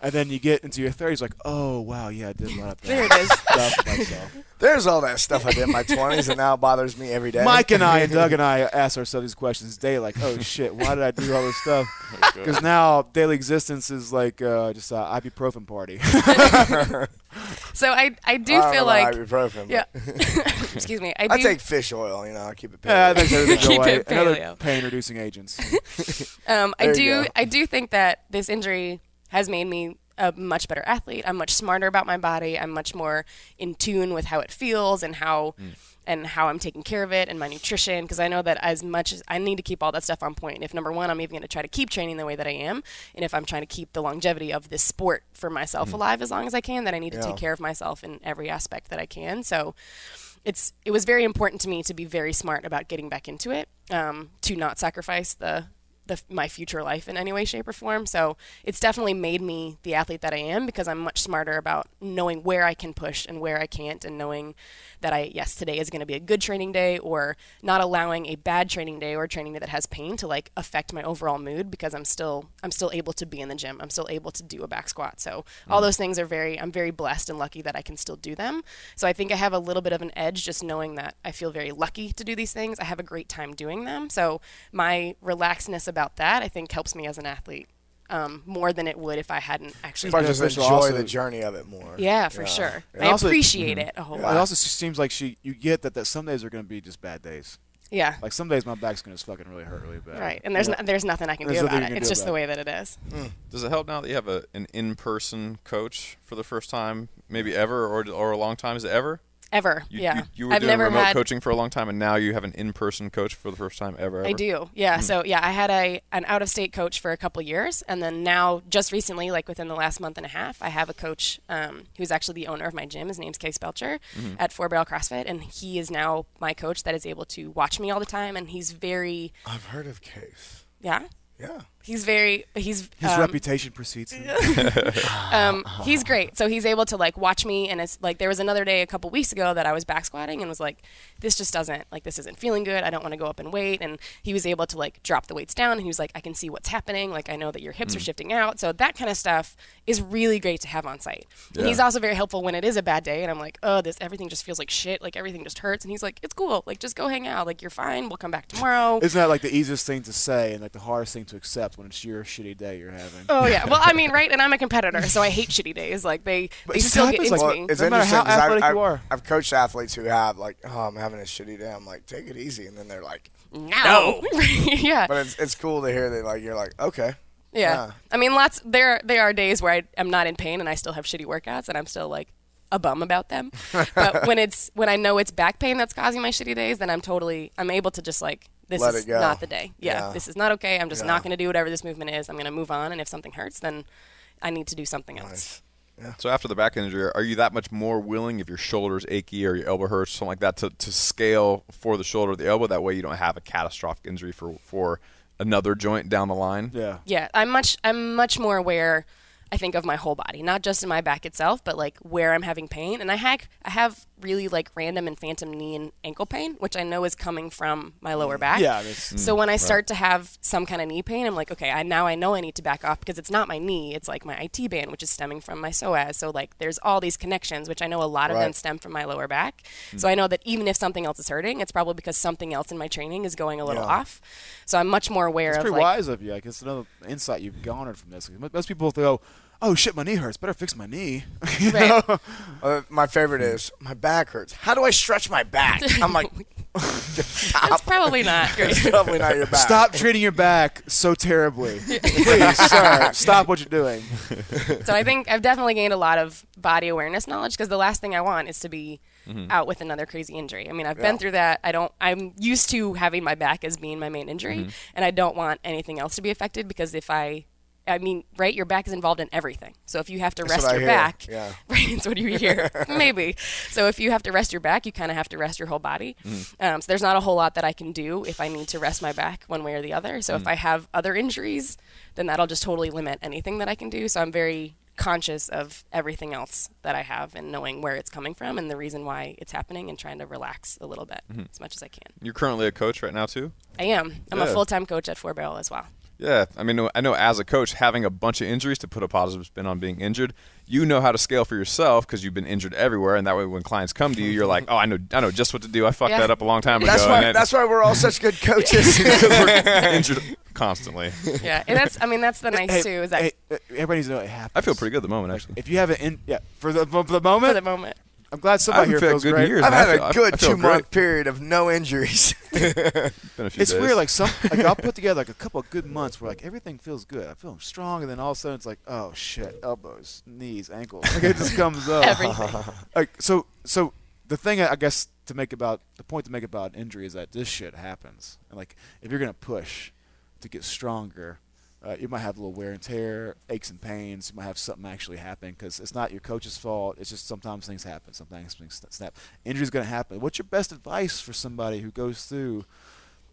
and then you get into your 30s like, oh wow, yeah, I did a lot of there it is. stuff myself. There's all that stuff I did in my 20s, and now it bothers me every day. Mike and I and Doug and I ask ourselves these questions daily, like, oh shit, why did I do all this stuff? Because now daily existence is like just an ibuprofen party. So I do feel like ibuprofen. Yeah. Excuse me. I take fish oil. I keep it paleo. Yeah, I think everything's Keep away. it And other paleo. pain-reducing agents. I do think that this injury has made me a much better athlete. I'm much smarter about my body. I'm much more in tune with how it feels and how I'm taking care of it, and my nutrition, because I know that as much as I need to keep all that stuff on point. If number one, I'm even going to try to keep training the way that I am, and if I'm trying to keep the longevity of this sport for myself alive as long as I can, then I need to take care of myself in every aspect that I can. So it was very important to me to be very smart about getting back into it, to not sacrifice the my future life in any way, shape, or form. So it's definitely made me the athlete that I am, because I'm much smarter about knowing where I can push and where I can't, and knowing that yes, today is going to be a good training day, or not allowing a bad training day or a training day that has pain to like affect my overall mood, because I'm still able to be in the gym. I'm still able to do a back squat. So all those things I'm very blessed and lucky that I can still do them. So I think I have a little bit of an edge just knowing that I feel very lucky to do these things. I have a great time doing them. So my relaxedness about that, I think, helps me as an athlete more than it would if I hadn't actually. But just enjoy the journey of it more. Yeah, for sure. And I also, appreciate it a whole lot. It also seems like you get that some days are going to be just bad days. Yeah. Like some days my back's going to fucking really hurt really bad. Right, and there's nothing I can do about it. It's just the way that it is. Does it help now that you have an in-person coach for the first time, maybe ever, or a long time? Is it ever? Ever, You were I've doing never remote had coaching for a long time, and now you have an in-person coach for the first time ever. I do, yeah. So yeah, I had an out-of-state coach for a couple years, and then now, just recently, like within the last month and a half, I have a coach who's actually the owner of my gym. His name's Case Belcher at Barbell CrossFit, and he is now my coach that is able to watch me all the time, and he's very. I've heard of Case. Yeah. Yeah. His reputation precedes him. He's great. So he's able to like watch me, and it's like there was another day a couple weeks ago that I was back squatting and was like, this isn't feeling good. I don't want to go up in weight. And he was able to like drop the weights down, and he was like, I can see what's happening. Like I know that your hips are shifting out. So that kind of stuff is really great to have on site. And he's also very helpful when it is a bad day and I'm like, oh, everything just feels like shit. Like everything just hurts. And he's like, it's cool. Like just go hang out. Like you're fine. We'll come back tomorrow. Isn't that like the easiest thing to say and like the hardest thing to accept when it's your shitty day you're having? Oh yeah. Well, I mean, right? And I'm a competitor, so I hate shitty days. Like they still get into me. It's no matter how athletic you are. I've coached athletes who have like, oh, I'm having a shitty day. I'm like, take it easy, and then they're like, no. Yeah. But it's cool to hear that like you're like, okay. Yeah. I mean, there are days where I'm not in pain and I still have shitty workouts and I'm still like a bum about them. But when I know it's back pain that's causing my shitty days, then I'm able to just like, this is not the day. Yeah. This is not okay. I'm just not going to do whatever this movement is. I'm going to move on. And if something hurts, then I need to do something else. Yeah. So after the back injury, are you that much more willing if your shoulder's achy or your elbow hurts, something like that, to scale for the shoulder or the elbow? That way you don't have a catastrophic injury for another joint down the line? Yeah. Yeah. I'm much more aware, I think, of my whole body, not just in my back itself, but like where I'm having pain. And I have really like random and phantom knee and ankle pain, which I know is coming from my lower back. Yeah. So when I start to have some kind of knee pain, I'm like, okay, now I know I need to back off because it's not my knee. It's like my IT band, which is stemming from my psoas. So like there's all these connections, which I know a lot of them stem from my lower back. So I know that even if something else is hurting, it's probably because something else in my training is going a little off. So I'm much more aware of pretty like, wise of you. I guess another insight you've garnered from this. Most people go, oh shit, my knee hurts. Better fix my knee. Right. My favorite is my back hurts. How do I stretch my back? I'm like, that's probably not great. It's probably not your back. Stop treating your back so terribly. Please, sir, stop what you're doing. So I think I've definitely gained a lot of body awareness knowledge because the last thing I want is to be out with another crazy injury. I mean, I've been through that. I'm used to having my back as being my main injury, and I don't want anything else to be affected because I mean, right, your back is involved in everything. So if you have to rest your back, right, so what do you hear? Maybe. So if you have to rest your back, you kind of have to rest your whole body. So there's not a whole lot that I can do if I need to rest my back one way or the other. So if I have other injuries, then that'll just totally limit anything that I can do. So I'm very conscious of everything else that I have and knowing where it's coming from and the reason why it's happening and trying to relax a little bit as much as I can. You're currently a coach right now, too? I am. I'm a full-time coach at Barbell as well. Yeah, I mean, I know as a coach, having a bunch of injuries, to put a positive spin on being injured, you know how to scale for yourself because you've been injured everywhere, and that way when clients come to you, you're like, oh, I know just what to do. I fucked that up a long time ago. That's why we're all such good coaches. We're injured constantly. Yeah, and that's the nice too. Is that everybody needs to know it happens. I feel pretty good at the moment, actually. If you have it for the moment. For the moment. I'm glad somebody here feels great. I've had a good 2-month period of no injuries. Been a few it's days. weird. Like I'll put together like a couple of good months where like everything feels good. I feel strong, and then all of a sudden it's like, oh shit, elbows, knees, ankles. Like it just comes up. Everything. Like so the thing I guess the point to make about injury is that this shit happens, and like if you're gonna push to get stronger. You might have a little wear and tear, aches and pains. You might have something actually happen because it's not your coach's fault. It's just sometimes things happen. Sometimes things snap. Injury's going to happen. What's your best advice for somebody who goes through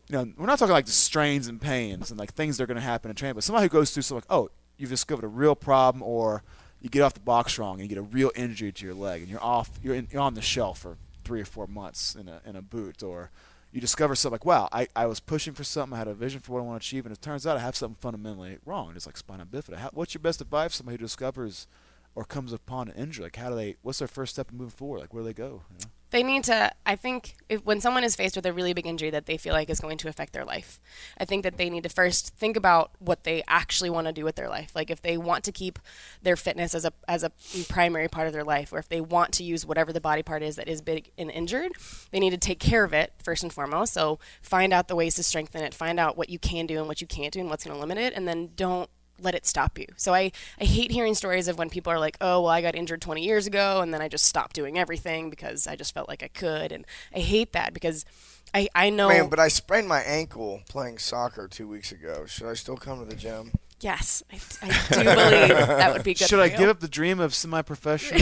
we're not talking like the strains and pains and like things that are going to happen in training, but somebody who goes through something like, oh, you've discovered a real problem, or you get off the box wrong and you get a real injury to your leg, and you're on the shelf for 3 or 4 months in a boot, or you discover something like, wow, I was pushing for something, I had a vision for what I want to achieve, and it turns out I have something fundamentally wrong. It's like spinal bifida. What's your best advice for somebody who discovers or comes upon an injury? Like, what's their first step in moving forward? Like, where do they go? They need to, I think, when someone is faced with a really big injury that they feel like is going to affect their life, I think that they need to first think about what they actually want to do with their life. Like if they want to keep their fitness as a primary part of their life, or if they want to use whatever the body part is that is big and injured, they need to take care of it first and foremost. So find out the ways to strengthen it, find out what you can do and what you can't do and what's going to limit it, and then don't let it stop you. So I hate hearing stories of when people are like, oh, well, I got injured 20 years ago and then I just stopped doing everything because I just felt like I could. And I hate that because I know. Man, but I sprained my ankle playing soccer 2 weeks ago. Should I still come to the gym? Yes, I do believe that would be good. Should I give up the dream of semi-professional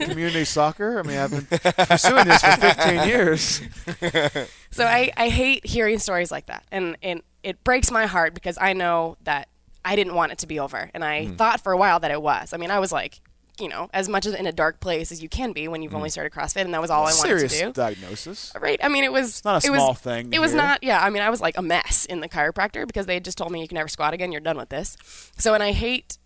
community soccer? I mean, I've been pursuing this for 15 years. So I hate hearing stories like that. And it breaks my heart because I know that I didn't want it to be over. And I thought for a while that it was. I mean, I was like, as much as in a dark place as you can be when you've only started CrossFit, and that was all I wanted to do. Serious diagnosis. Right. I mean, it was it's not a small thing. It was not, yeah. I mean, I was like a mess in the chiropractor because they had just told me you can never squat again, you're done with this. So, and I hate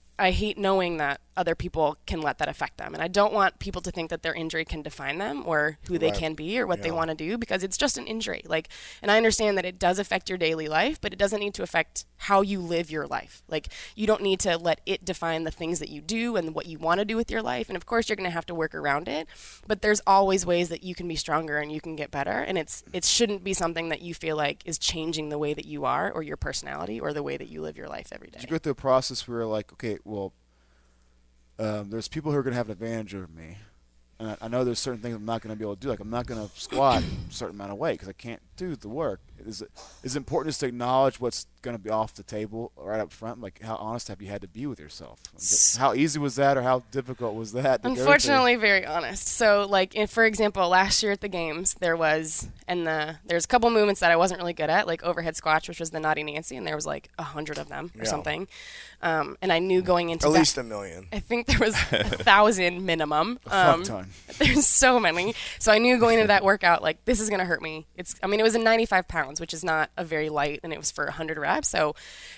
knowing that other people can let that affect them. And I don't want people to think that their injury can define them or who they can be or what they want to do, because it's just an injury. Like, and I understand that it does affect your daily life, but it doesn't need to affect how you live your life. Like, you don't need to let it define the things that you do and what you want to do with your life. And of course, you're going to have to work around it, but there's always ways that you can be stronger and you can get better. And it shouldn't be something that you feel like is changing the way that you are or your personality or the way that you live your life every day. Did you go through a process where like, okay, well, there's people who are going to have an advantage over me. And I know there's certain things I'm not going to be able to do. Like, I'm not going to squat a certain amount of weight because I can't do the work. Is important just to acknowledge what's going to be off the table right up front? Like, how honest have you had to be with yourself? How easy was that, or how difficult was that? Unfortunately, very honest. So, like, for example, last year at the games, there's a couple movements that I wasn't really good at, like overhead squats, which was the Naughty Nancy, and there was like 100 of them or something. And I knew going into at least 1 million. I think there was 1,000 minimum. A fuck ton. There's so many. So I knew going into that workout, like, this is going to hurt me. It was a 95 pounds, which is not a very light, and it was for 100 reps. So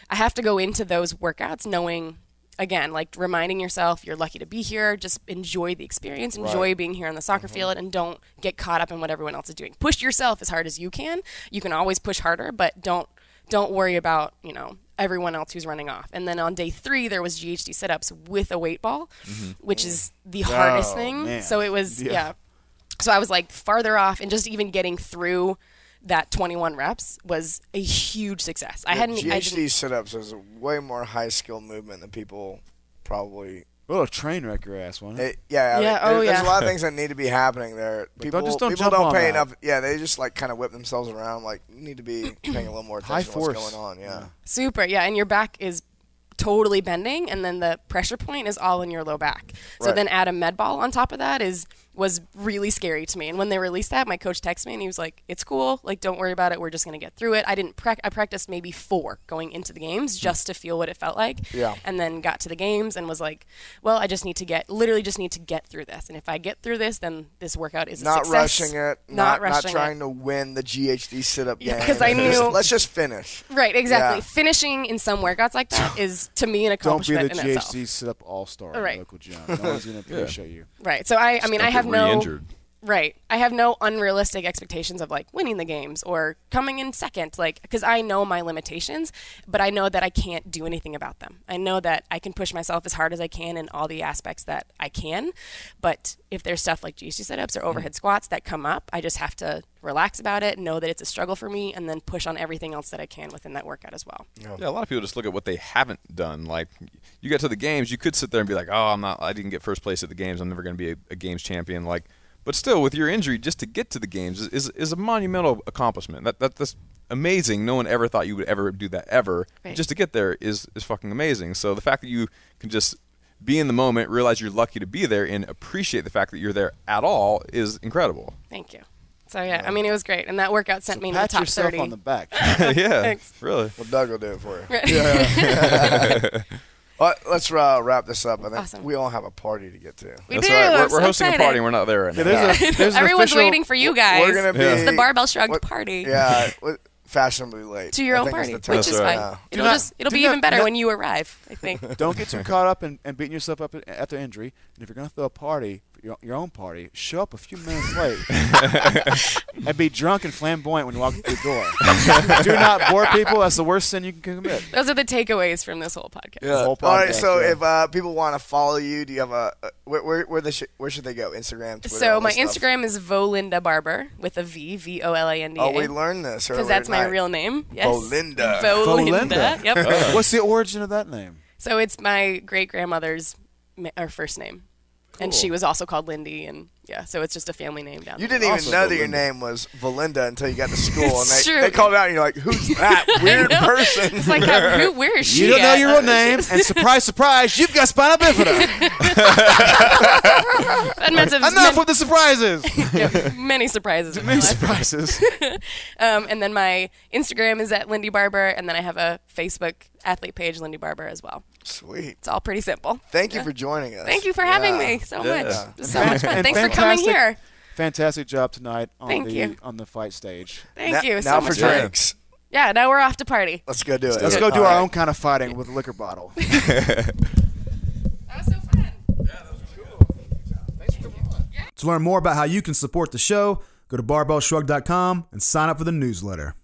I have to go into those workouts knowing, again, like reminding yourself you're lucky to be here. Just enjoy the experience, enjoy being here on the soccer field, and don't get caught up in what everyone else is doing. Push yourself as hard as you can. You can always push harder, but don't worry about, everyone else who's running off. And then on day 3, there was GHD sit-ups with a weight ball, which is the hardest thing. Man. So it was, So I was like farther off, and just even getting through that 21 reps was a huge success. GHD sit-ups is a way more high-skill movement than people probably. What a train wreck your ass, wasn't it? There's a lot of things that need to be happening there. People don't pay enough. Yeah, they just like kind of whip themselves around. Like, you need to be paying a little more attention to what's going on. Yeah. Super. Yeah, and your back is totally bending, and then the pressure point is all in your low back. So then add a med ball on top of that was really scary to me. And when they released that, my coach texted me and he was like, it's cool, like, don't worry about it, we're just going to get through it. I practiced maybe 4 going into the games just to feel what it felt like. And then got to the games and was like, well, I just need to get through this. And if I get through this, then this workout is a success. Not rushing it, not trying to win the GHD sit-up game. Because I knew, let's just finish. Right, exactly. Finishing in some workouts like that is, to me, an accomplishment in itself. Don't be the GHD sit-up all-star in the local gym. No one's going to appreciate you. Right. So I have no unrealistic expectations of like winning the games or coming in second, like, because I know my limitations, but I know that I can't do anything about them. I know that I can push myself as hard as I can in all the aspects that I can, but if there's stuff like GHD sit-ups or overhead squats that come up, I just have to relax about it, know that it's a struggle for me, and then push on everything else that I can within that workout as well. Yeah, a lot of people just look at what they haven't done. Like, you get to the games, you could sit there and be like, oh, I didn't get first place at the games, I'm never going to be a games champion. Like, but still, with your injury, just to get to the games is a monumental accomplishment. That's amazing. No one ever thought you would ever do that ever. Right. Just to get there is fucking amazing. So the fact that you can just be in the moment, realize you're lucky to be there, and appreciate the fact that you're there at all is incredible. Thank you. So yeah, I mean, it was great, and that workout sent me into the Pat top yourself 30. on the back. Yeah, Thanks. really. Well, Doug will do it for you. Right. Well, let's wrap this up. I think Awesome. we all have a party to get to. We That's do. right. I'm We're so hosting a excited. party and we're not there right now. There's an Everyone's official- waiting for you guys. We're gonna be It's the Barbell Shrugged party. Yeah, fashionably late. To your I own think party, the which is term. fine. Yeah. It'll Do be not- even better no- when you arrive, I think. Don't get too caught up in beating yourself up after injury. And if you're going to throw a party, your own party, show up a few minutes late. And be drunk and flamboyant when you walk through the door. Do not bore people. That's the worst sin you can commit. Those are the takeaways from this whole podcast. Yeah. whole All right. podcast, So yeah. if people want to follow you, do you have a where should they go? Instagram, Twitter. So all my this stuff? Instagram is Lindy Barber with a V, Volinda. Oh, we learned this because that's my real name. Yes. Volinda. Volinda. Yep. What's the origin of that name? So it's my great grandmother's first name, and she was also called Lindy, and yeah, so it's just a family name down You there. didn't even Also know that your Volinda. name was Volinda until you got to school, It's and true. they called out, and you're like, "Who's that weird know. person?" It's like, where is she? You don't know at? your real name, and surprise, surprise, you've got spinal bifida. Enough with the surprises. Yeah, many surprises. in my Many life. surprises. And then my Instagram is at Lindy Barber, and then I have a Facebook athlete page, Lindy Barber, as well. Sweet. It's all pretty simple. Thank you for joining us. Thank you for having Yeah. me so Yeah. much. It was so much fun. And Thanks for coming fantastic- here. Fantastic job tonight on Thank you. on the fight stage. Thank you Now so for much fun. drinks. Yeah, now we're off to party. Let's go do it. Let's go do All our right. own kind of fighting with a liquor bottle. That was so fun. To learn more about how you can support the show, go to barbellshrug.com and sign up for the newsletter.